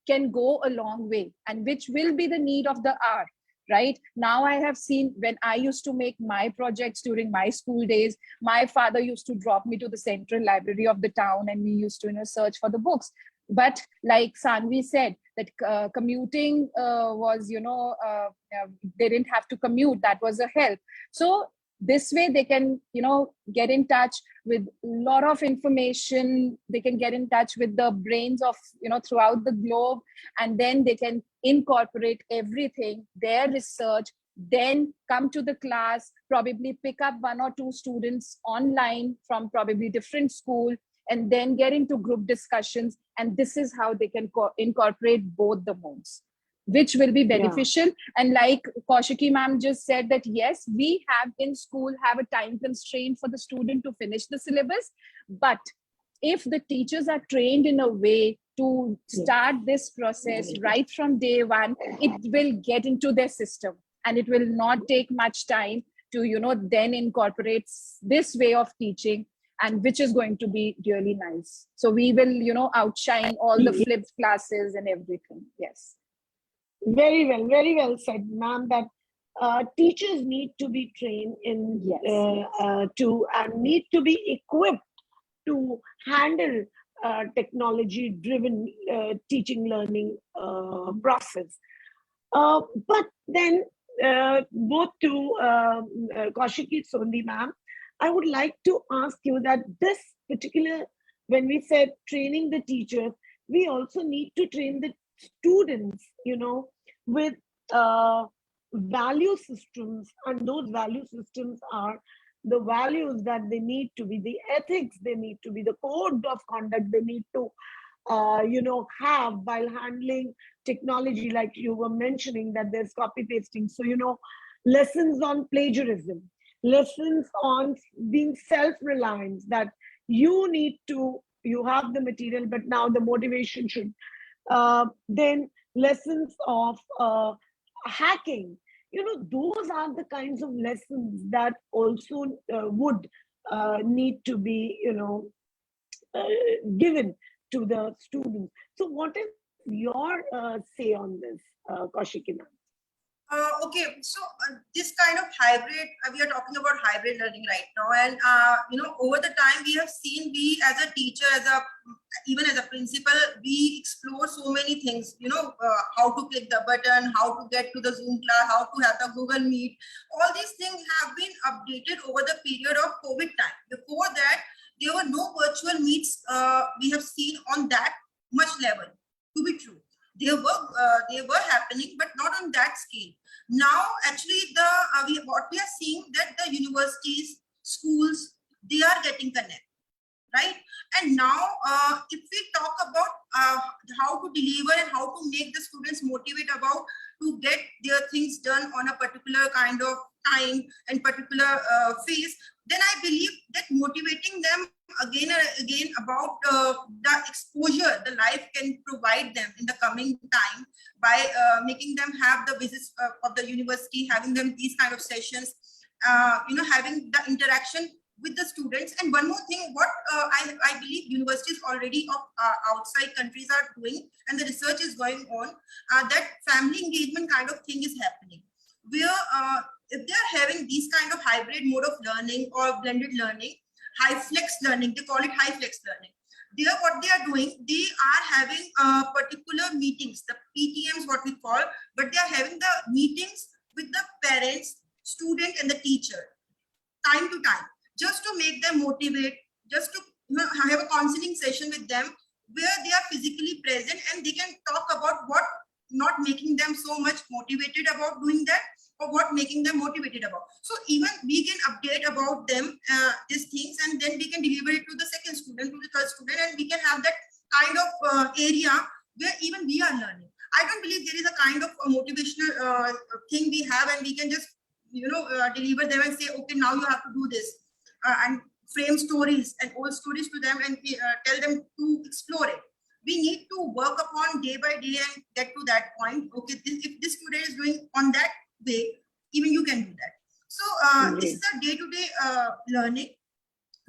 can go a long way, and which will be the need of the hour. Right now, I have seen when I used to make my projects during my school days, my father used to drop me to the central library of the town, and we used to search for the books. But like Sanvi said, that commuting was, they didn't have to commute. That was a help. So this way they can, get in touch with a lot of information. They can get in touch with the brains of, throughout the globe, and then they can incorporate everything, their research, then come to the class, probably pick up 1 or 2 students online from probably different school, and then get into group discussions. And this is how they can incorporate both the modes, which will be beneficial. Yeah. And like Kaushiki ma'am just said, that yes, we have in school have a time constraint for the student to finish the syllabus. But if the teachers are trained in a way to start this process right from day one, it will get into their system, and it will not take much time to, then incorporate this way of teaching, and which is going to be really nice. So we will, outshine all the flipped classes and everything. Yes. Very well said, ma'am, that teachers need to be trained in and need to be equipped to handle technology-driven teaching learning process. But then both to Kaushiki, Sondi ma'am, I would like to ask you that this particular, when we said training the teachers, we also need to train the students, with value systems, and those value systems are the values that they need to be, the ethics they need to be, the code of conduct they need to have while handling technology. Like you were mentioning that there's copy pasting, so lessons on plagiarism, lessons on being self-reliant, that you have the material, but now the motivation should then lessons of hacking. Those are the kinds of lessons that also would need to be given to the students. So what is your say on this, Kaushiki ma'am? Okay, so this kind of hybrid, we are talking about hybrid learning right now, and over the time we have seen, we as a teacher, even as a principal, we explore so many things. How to click the button, how to get to the Zoom class, how to have the Google Meet. All these things have been updated over the period of COVID time. Before that, there were no virtual meets. We have seen on that much level. To be true, they were happening, but not on that scale. Now, actually, what we are seeing that the universities, schools, they are getting connected, right? And now, if we talk about how to deliver and how to make the students motivate about to get their things done on a particular kind of time and particular phase, then I believe that motivating them again and again about the exposure the life can provide them in the coming time by making them have the visits of the university, having them these kind of sessions, having the interaction with the students. And one more thing, what I believe universities already of outside countries are doing, and the research is going on, that family engagement kind of thing is happening, where if they are having these kind of hybrid mode of learning or blended learning, high flex learning, they call it high flex learning. There, what they are doing, they are having particular meetings, the PTMs, what we call, but they are having the meetings with the parents, student, and the teacher, time to time, just to make them motivate, just to have a counseling session with them, where they are physically present and they can talk about what not making them so much motivated about doing that, or what making them motivated about. So even we can update about them these things, and then we can deliver it to the second student, to the third student, and we can have that kind of area where even we are learning. I don't believe there is a kind of a motivational thing we have, and we can just deliver them and say, okay, now you have to do this, and frame stories and old stories to them, and tell them to explore it. We need to work upon day by day and get to that point. Okay, if this student is doing on that way, even you can do that. So this is a day-to-day learning,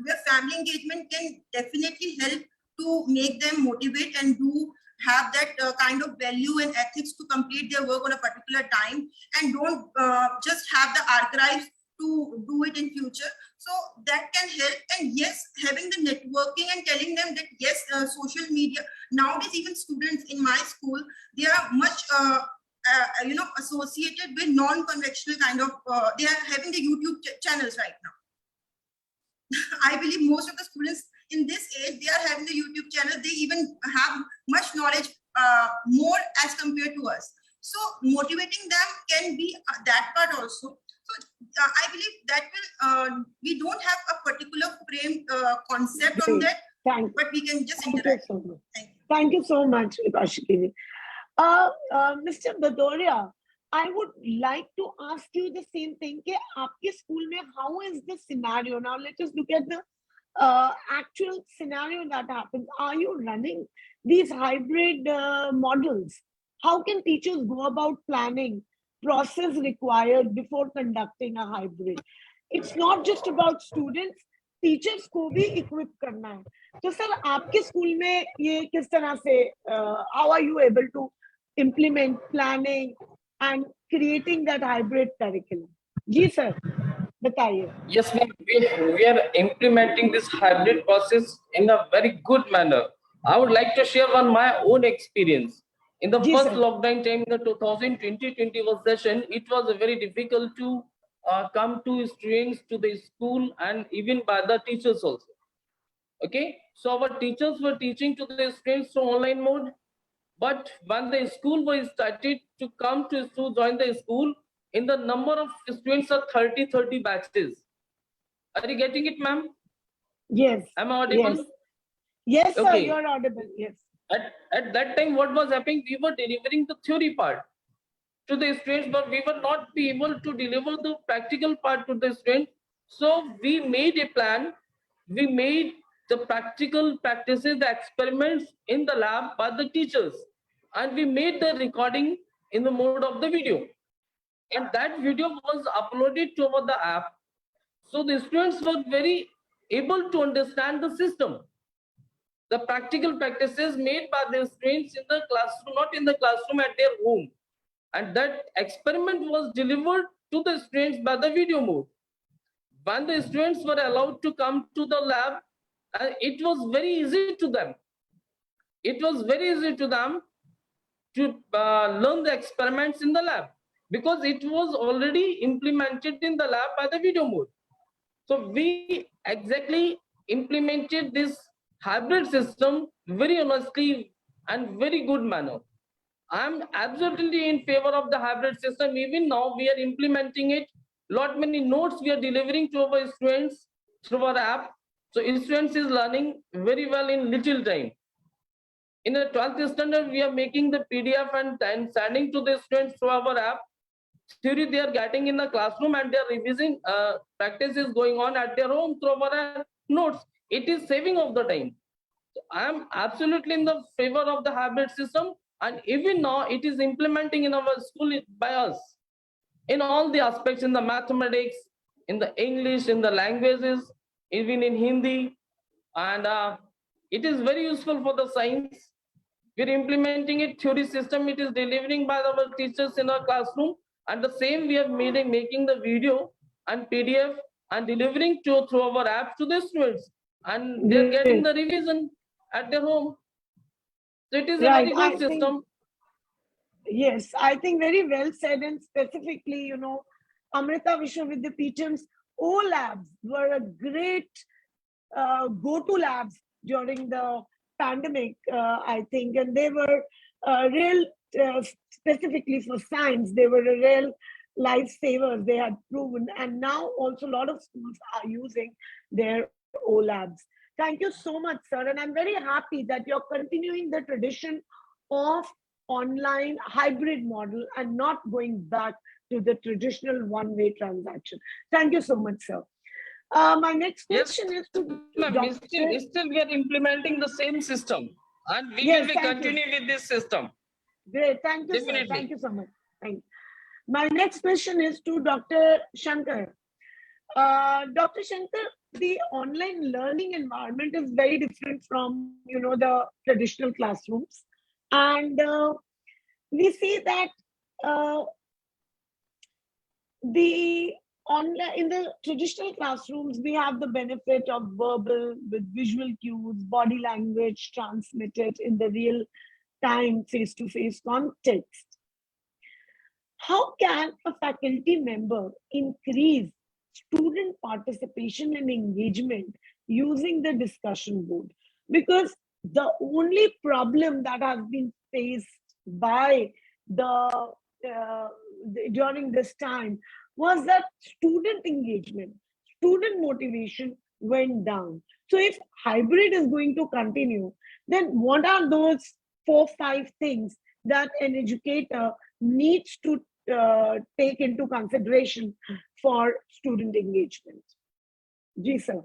where family engagement can definitely help to make them motivate and do have that kind of value and ethics to complete their work on a particular time, and don't just have the archives to do it in future. So that can help. And yes, having the networking and telling them that yes, social media nowadays, even students in my school, they are much associated with non-conventional kind of they are having the YouTube channels right now. I believe most of the students in this age, they are having the YouTube channel. They even have much knowledge more as compared to us. So motivating them can be that part also. So I believe that will we don't have a particular frame concept on that, but we can just interact. Thank you so much, Vikashiki. Mr. Badoria, I would like to ask you the same thing. Ke aapke school mein, how is the scenario? Now let us look at the actual scenario that happens. Are you running these hybrid models? How can teachers go about planning process required before conducting a hybrid? It's not just about students, teachers को भी equip करना है. तो sir आपके school में ये किस तरह से how are you able to implement planning and creating that hybrid curriculum? जी सर, बताइए. Yes, we are implementing this hybrid process in a very good manner. I would like to share my own experience. In the first lockdown time, in the 2020-21 session, it was very difficult to come to students to the school, and even by the teachers also. Okay, so our teachers were teaching to the students through online mode, but when the school was started to come to join the school, in the number of students are 30 batches. Are you getting it, ma'am? Yes. Am I audible? Yes, sir, you're audible. Yes. At that time, what was happening? We were delivering the theory part to the students, but we were not be able to deliver the practical part to the students. So we made a plan. We made the practical practices, the experiments in the lab by the teachers, and we made the recording in the mode of the video. And that video was uploaded to the app. So the students were very able to understand the system. The practical practices made by the students in the classroom, not in the classroom, at their home. and that experiment was delivered to the students by the video mode. When the students were allowed to come to the lab, it was very easy to them. It was very easy to them to learn the experiments in the lab because it was already implemented in the lab by the video mode. So we exactly implemented this hybrid system very honestly and very good manner. I'm absolutely in favor of the hybrid system. Even now we are implementing it. Lot many notes we are delivering to our students through our app. So students is learning very well in little time. In the 12th standard, we are making the PDF and sending to the students through our app. Theory they are getting in the classroom and they are revising. Practice is going on at their home through our notes. It is saving of the time. So I am absolutely in the favor of the hybrid system, and even now it is implementing in our school by us in all the aspects, in the mathematics, in the English, in the languages, even in Hindi, and it is very useful for the science. We're implementing it theory system. It is delivering by our teachers in our classroom, and the same we are making the video and PDF and delivering through our app to the students, and they're getting the revision at their home. So it is a Right. very I good think, system. yes, I think very well said. And specifically, Amrita Vishwa Vidyapeetham's O labs were a great go-to labs during the pandemic, I think. And they were real, specifically for science, they were a real lifesavers, they had proven. And now also a lot of schools are using their O labs. Thank you so much, sir. And I'm very happy that you're continuing the tradition of online hybrid model and not going back to the traditional one-way transaction. Thank you so much, sir. My next Yes, question is to ma'am. Dr. Still we are implementing the same system, and we Yes, will be thank you. continuing with this system. Great. Thank you, sir. Definitely. Thank you so much. Thank you. My next question is to Dr. Shankar. Dr. Shankar, the online learning environment is very different from, the traditional classrooms. And we see that the online in the traditional classrooms, we have the benefit of verbal with visual cues, body language transmitted in the real time face-to-face context. How can a faculty member increase student participation and engagement using the discussion board? Because the only problem that has been faced by during this time was that student engagement, student motivation went down. So if hybrid is going to continue, then what are those 4-5 things that an educator needs to take into consideration for student engagement? Ji, sir.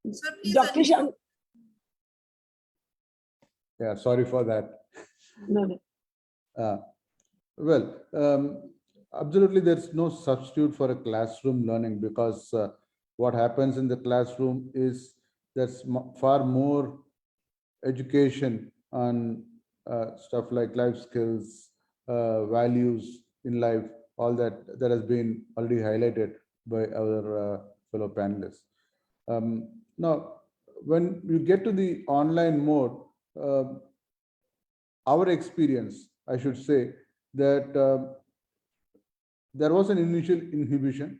Sir, please Dr. Shan. Yeah, sorry for that. No. Well, absolutely, there's no substitute for a classroom learning, because what happens in the classroom is there's far more education on stuff like life skills, values in life, all that has been already highlighted by our fellow panelists. Now, when you get to the online mode, our experience, I should say, that there was an initial inhibition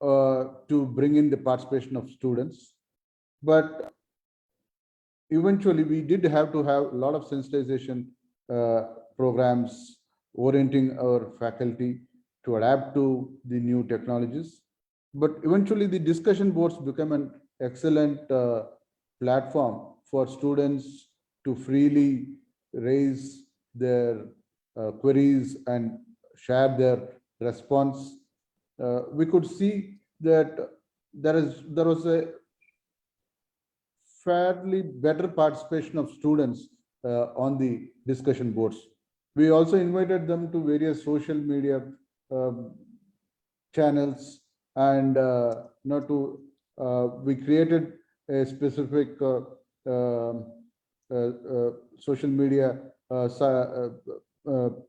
to bring in the participation of students, but eventually we did have to have a lot of sensitization programs orienting our faculty to adapt to the new technologies. But eventually the discussion boards become an excellent platform for students to freely raise their queries and share their response. We could see that there was a fairly better participation of students on the discussion boards. We also invited them to various social media channels, and we created a specific social media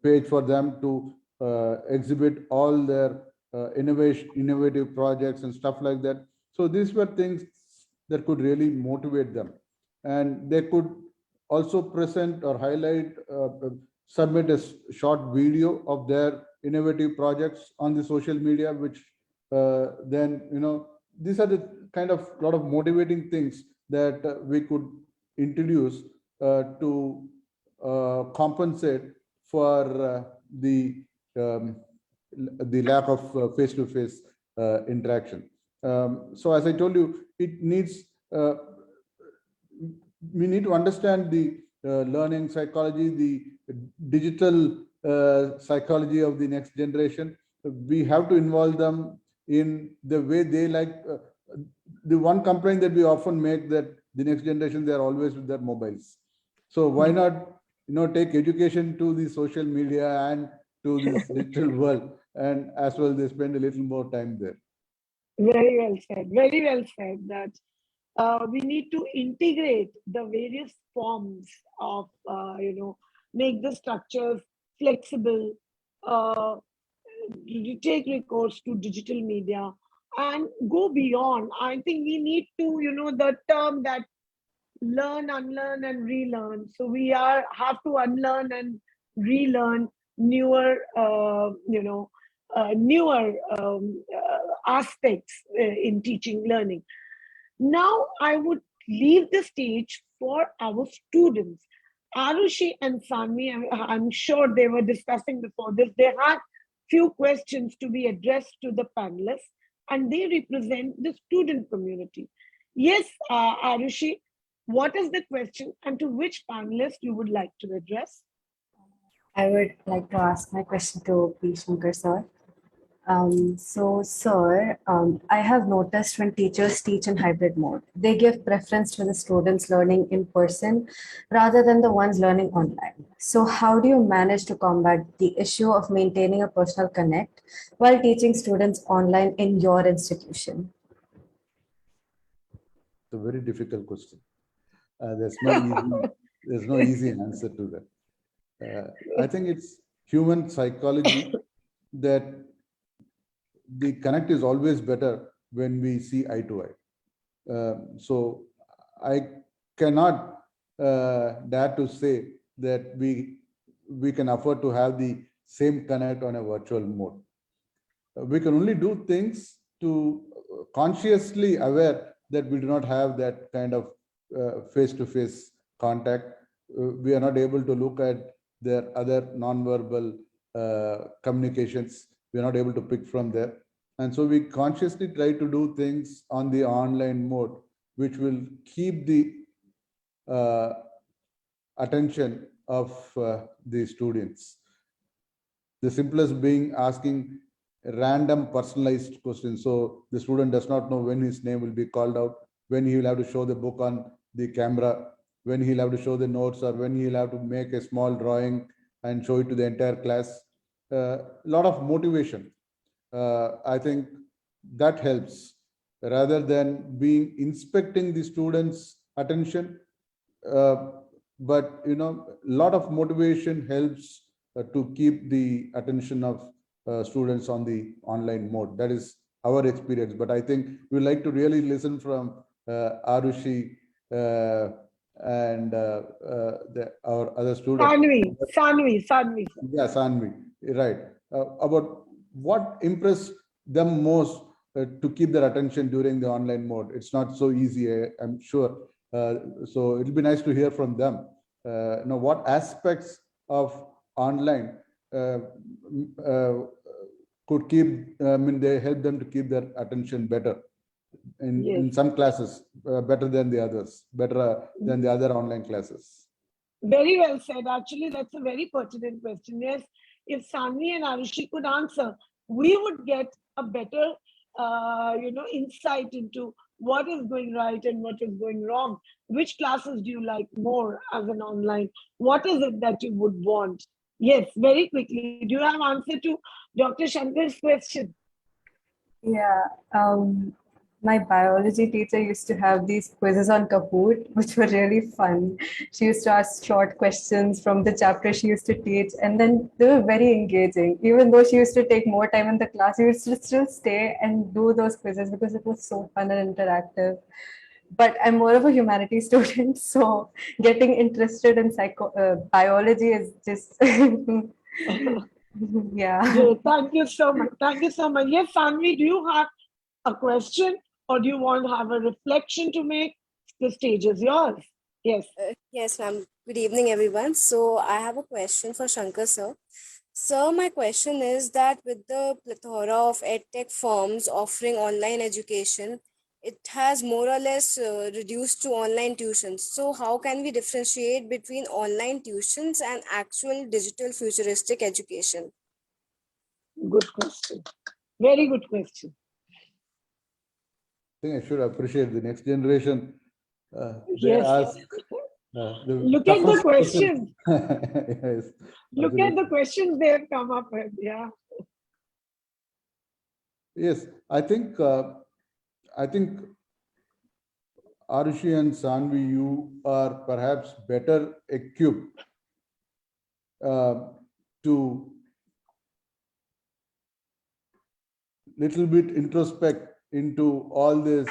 page for them to exhibit all their innovative projects and stuff like that. So these were things that could really motivate them, and they could also present or highlight, submit a short video of their innovative projects on the social media, which then, these are the kind of lot of motivating things that we could introduce to compensate for the lack of face-to-face interaction. So as I told you, it needs, we need to understand the learning psychology, the digital psychology of the next generation. We have to involve them in the way they like. The one complaint that we often make, that the next generation, they are always with their mobiles. So why not, take education to the social media and to this digital world, and as well they spend a little more time there. Very well said. Very well said that we need to integrate the various forms of, make the structures flexible, you take recourse to digital media and go beyond. I think we need to, the term that learn, unlearn, and relearn. So we have to unlearn and relearn newer, newer aspects in teaching learning. Now I would leave the stage for our students. Arushi and Sanvi, I'm sure they were discussing before this. They had few questions to be addressed to the panelists, and they represent the student community. Yes, Arushi, what is the question, and to which panelist you would like to address? I would like to ask my question to P. Shankar sir. So, sir, I have noticed when teachers teach in hybrid mode, they give preference to the students learning in person rather than the ones learning online. So how do you manage to combat the issue of maintaining a personal connect while teaching students online in your institution? It's a very difficult question. There's no easy answer to that. I think it's human psychology that the connect is always better when we see eye to eye. So I cannot dare to say that we can afford to have the same connect on a virtual mode. We can only do things to consciously aware that we do not have that kind of face-to-face contact. We are not able to look at their other non-verbal communications. We are not able to pick from there. And so we consciously try to do things on the online mode, which will keep the attention of the students. The simplest being asking random personalized questions. So the student does not know when his name will be called out, when he will have to show the book on the camera, when he'll have to show the notes, or when he'll have to make a small drawing and show it to the entire class. A lot of motivation. I think that helps rather than inspecting the students' attention. But a lot of motivation helps to keep the attention of students on the online mode. That is our experience. But I think we'd like to really listen from Arushi and our other students. Sanvi. Yeah, Sanvi, right. About what impressed them most to keep their attention during the online mode. It's not so easy, I'm sure. So it'll be nice to hear from them. What aspects of online could keep, they help them to keep their attention better in some classes, better than the others, better than the other online classes. Very well said. Actually, that's a very pertinent question. Yes, if Sanvi and Arushi could answer, we would get a better, insight into what is going right and what is going wrong. Which classes do you like more as an online? What is it that you would want? Yes, very quickly. Do you have answer to Dr. Shankar's question? Yeah. My biology teacher used to have these quizzes on Kahoot, which were really fun. She used to ask short questions from the chapter she used to teach, and then they were very engaging. Even though she used to take more time in the class, we used to still stay and do those quizzes because it was so fun and interactive. But I'm more of a humanities student, so getting interested in biology is just yeah. Great. Thank you so much. Thank you so much. Yes, Sanvi, do you have a question or do you want to have a reflection to make? The stage is yours. Yes. Yes, ma'am. Good evening, everyone. So I have a question for Shankar sir. Sir, my question is that with the plethora of edtech firms offering online education, it has more or less reduced to online tuitions. So how can we differentiate between online tuitions and actual digital futuristic education? Good question. Very good question. I think I should appreciate the next generation. They Yes. ask the Look at the toughest questions. questions. Yes, Look at the absolutely. questions they have come up with. Yeah. Yes, I think Arushi and Sanvi, you are perhaps better equipped to little bit introspect into all this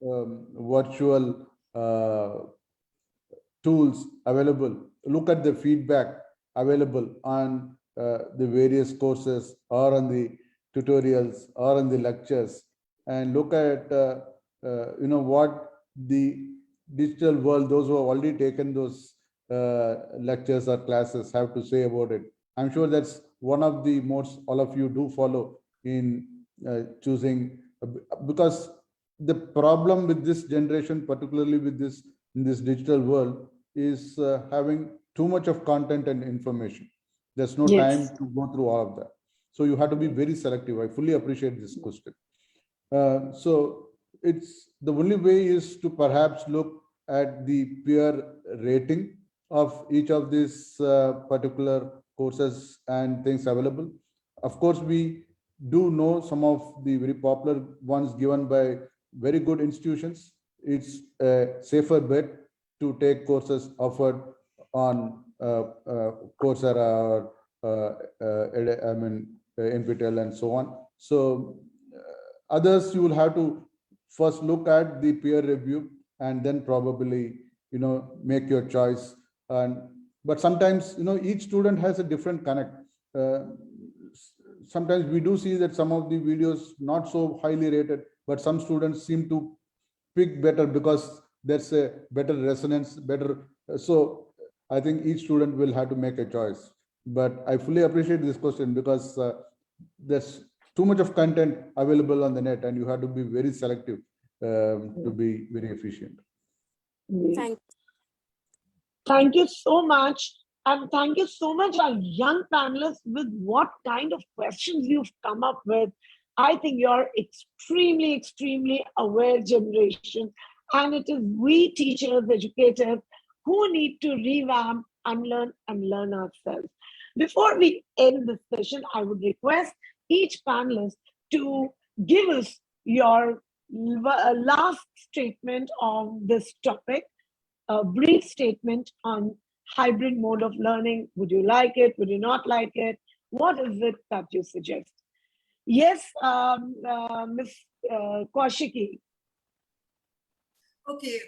virtual tools available. Look at the feedback available on the various courses or on the tutorials or on the lectures, and look at what the digital world, those who have already taken those lectures or classes, have to say about it. I'm sure that's one of the most all of you do follow in choosing, because the problem with this generation, particularly with this in this digital world, is having too much of content and information. There's no time Yes. to go through all of that. So you have to be very selective. I fully appreciate this question. So it's the only way is to perhaps look at the peer rating of each of these particular courses and things available. Of course, we do know some of the very popular ones given by very good institutions. It's a safer bet to take courses offered on Coursera or NPTEL and so on. So others, you will have to first look at the peer review and then probably make your choice. And but sometimes each student has a different connect. Sometimes we do see that some of the videos not so highly rated, but some students seem to pick better because there's a better resonance, better. So I think each student will have to make a choice. But I fully appreciate this question because there's too much of content available on the net, and you have to be very selective to be very efficient. Thank Thank you so much. And thank you so much, our young panelists, with what kind of questions you've come up with. I think you're extremely, extremely aware generation. And it is we teachers, educators, who need to revamp, unlearn, and learn ourselves. Before we end this session, I would request each panelist to give us your last statement on this topic, a brief statement on hybrid mode of learning. Would you like it? Would you not like it? What is it that you suggest? Yes, Ms. Kaushiki. Okay,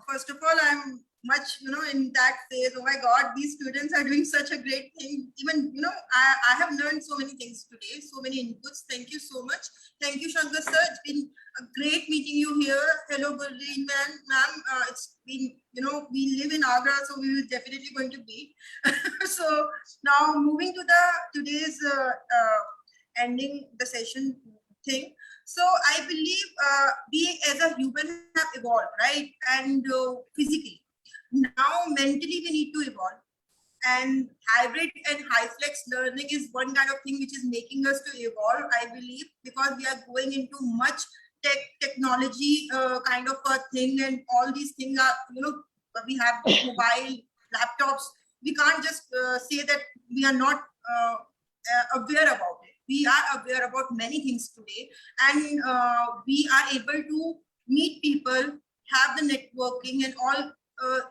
first of all, I'm much, in that phase. Oh my God, these students are doing such a great thing. Even, I have learned so many things today, so many inputs. Thank you so much. Thank you, Shankar sir. It's been a great meeting you here. Hello, Gurleen ma'am. It's been, we live in Agra, so we will definitely going to be. So now moving to today's ending the session thing. So I believe we as a human have evolved, right? And physically. Now mentally we need to evolve. And hybrid and high flex learning is one kind of thing which is making us to evolve, I believe, because we are going into much technology kind of a thing, and all these things are, we have mobile, laptops. We can't just say that we are not aware about it. we are aware about many things today, and we are able to meet people, have the networking and all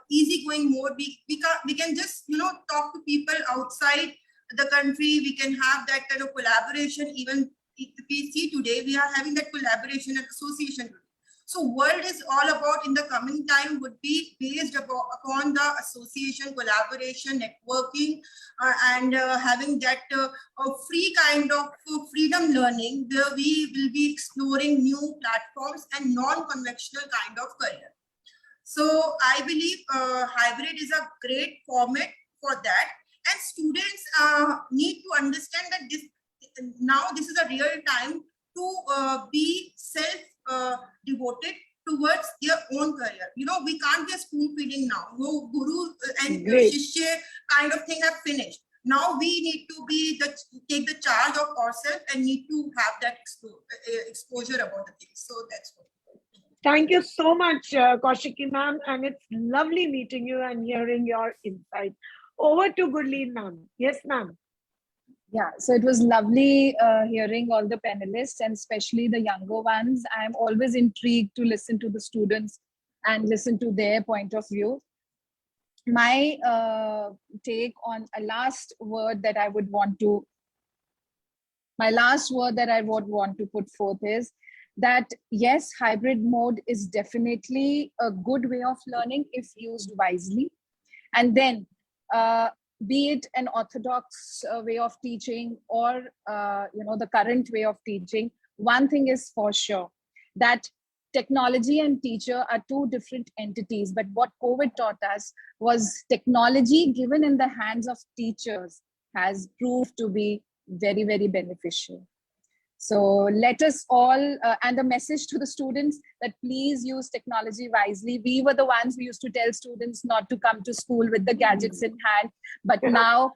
easygoing mode. We can just, you know, talk to people outside the country. We can have that kind of collaboration. Even if we see today, we are having that collaboration and association today. So world is all about in the coming time would be based upon the association, collaboration, networking, and having that free kind of freedom learning, where we will be exploring new platforms and non-conventional kind of career. So I believe hybrid is a great format for that, and students need to understand that this is a real time to be self-devoted towards their own career. You know, we can't be spoon feeding now. No guru and shishya kind of thing have finished. Now we need to take the charge of ourselves and need to have that exposure about the things. So that's what. Thank you so much, Kaushiki ma'am, and it's lovely meeting you and hearing your insight. Over to Gurleen ma'am. Yes, ma'am. Yeah, so it was lovely hearing all the panelists and especially the younger ones. I'm always intrigued to listen to the students and listen to their point of view. My take on a last word that I would want to, put forth is that yes, hybrid mode is definitely a good way of learning if used wisely. And then be it an orthodox way of teaching or the current way of teaching, one thing is for sure, that technology and teacher are two different entities. But what COVID taught us was technology given in the hands of teachers has proved to be very, very beneficial. So let us all, and the message to the students that please use technology wisely. We were the ones who used to tell students not to come to school with the gadgets in hand, but now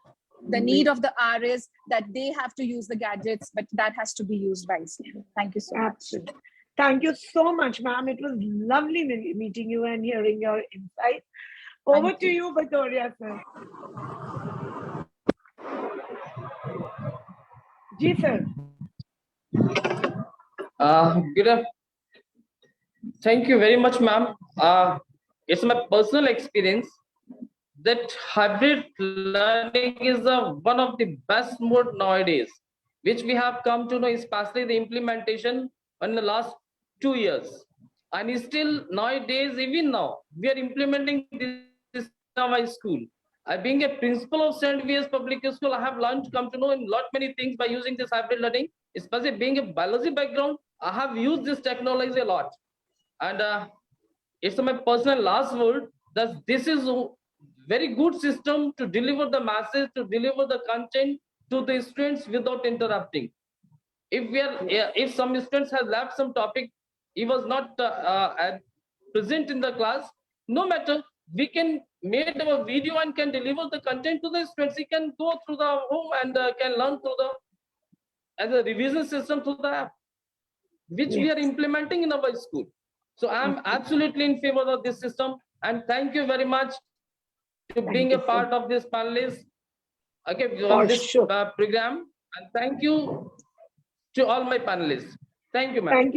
the need of the hour is that they have to use the gadgets, but that has to be used wisely. Thank you so much. Thank you so much, ma'am. It was lovely meeting you and hearing your insight. Over to you, Victoria, sir. Ji, sir. Thank you very much, ma'am. It's my personal experience that hybrid learning is one of the best mode nowadays, which we have come to know, especially the implementation in the last 2 years. And still nowadays, even now, we are implementing this in our school. Being a principal of St. V.S. Public School, I have learned, come to know in lot many things by using this hybrid learning. Especially being a biology background, I have used this technology a lot. And it's my personal last word that this is a very good system to deliver the message, to deliver the content to the students without interrupting. If some students have left some topic, he was not present in the class, no matter, we can make our video and can deliver the content to the students. He can go through the home and can learn through the as a revision system through the app, which we are implementing in our school. So I'm absolutely in favor of this system, and thank you very much to being a part of this panelist, of this program, and thank you to all my panelists. Thank you, ma'am.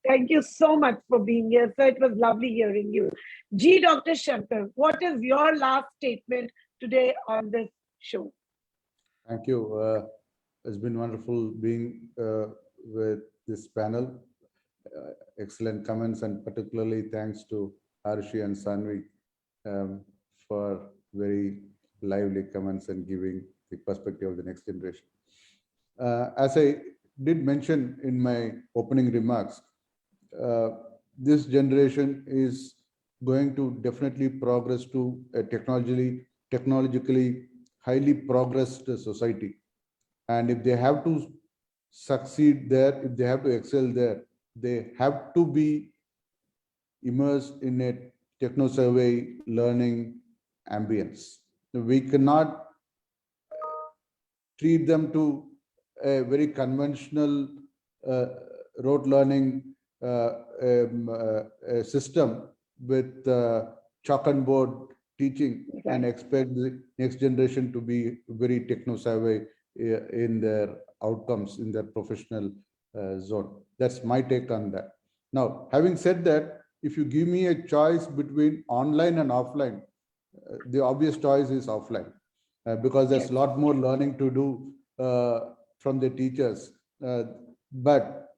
Thank you so much for being here, sir. It was lovely hearing you. G. Dr. Shankar, what is your last statement today on this show? Thank you. It's been wonderful being with this panel. Excellent comments, and particularly thanks to Arshi and Sanvi for very lively comments and giving the perspective of the next generation. As I did mention in my opening remarks, this generation is going to definitely progress to a technologically highly progressed society. And if they have to succeed there, if they have to excel there, they have to be immersed in a techno-survey learning ambience. We cannot treat them to a very conventional rote learning system with chalk and board teaching and expect the next generation to be very techno-savvy in their outcomes, in their professional zone. That's my take on that. Now, having said that, if you give me a choice between online and offline, the obvious choice is offline, because there's a lot more learning to do from the teachers. But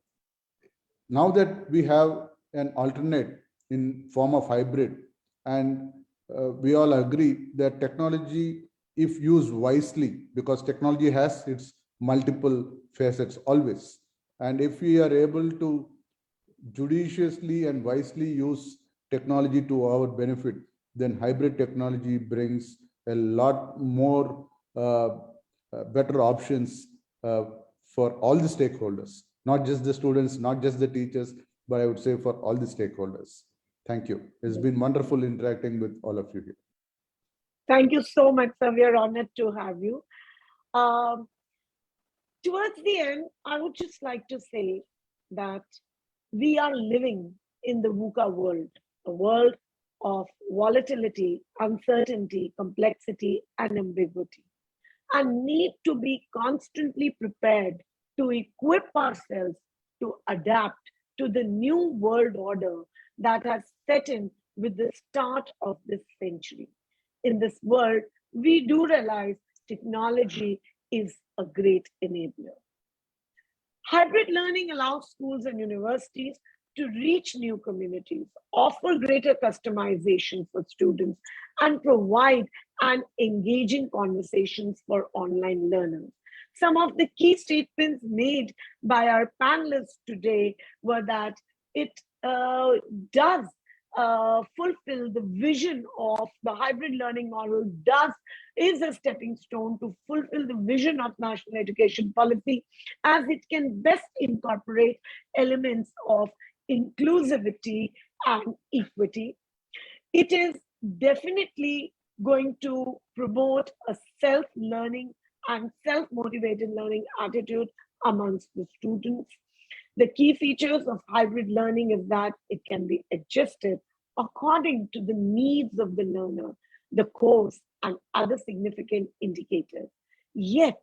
now that we have an alternate in form of hybrid, and we all agree that technology, if used wisely, because technology has its multiple facets always, and if we are able to judiciously and wisely use technology to our benefit, then hybrid technology brings a lot more better options for all the stakeholders, not just the students, not just the teachers, but I would say for all the stakeholders. Thank you. It's been wonderful interacting with all of you here. Thank you so much, sir. We are honored to have you. Towards the end, I would just like to say that we are living in the VUCA world, a world of volatility, uncertainty, complexity, and ambiguity, and need to be constantly prepared to equip ourselves to adapt to the new world order that has set in with the start of this century. In this world, we do realize technology is a great enabler. Hybrid learning allows schools and universities to reach new communities, offer greater customization for students, and provide an engaging conversations for online learners. Some of the key statements made by our panelists today were that it does fulfill the vision of the hybrid learning model, is a stepping stone to fulfill the vision of national education policy, as it can best incorporate elements of inclusivity and equity. It is definitely going to promote a self-learning and self-motivated learning attitude amongst the students. The key features of hybrid learning is that it can be adjusted according to the needs of the learner, the course, and other significant indicators. Yet,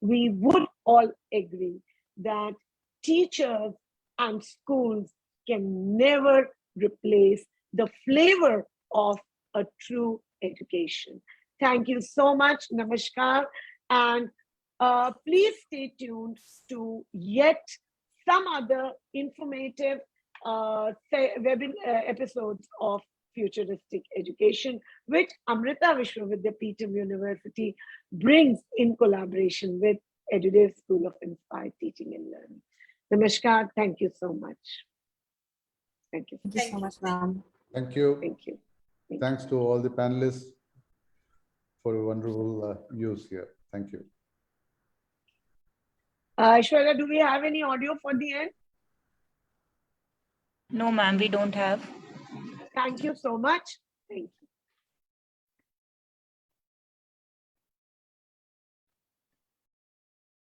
we would all agree that teachers and schools can never replace the flavor of a true education. Thank you so much. Namaskar. And please stay tuned to yet some other informative episodes of Futuristic Education, which Amrita Vishwa Vidyapeetham University brings in collaboration with Edudevs School of Inspired Teaching and Learning. Namaskar. Thank you so much. Thank you. Thank you so much, ma'am. Thank you. Thank you. Thanks to all the panelists for a wonderful use here. Thank you. Aishwarya, do we have any audio for the end? No, ma'am, we don't have. Thank you so much. Thank you.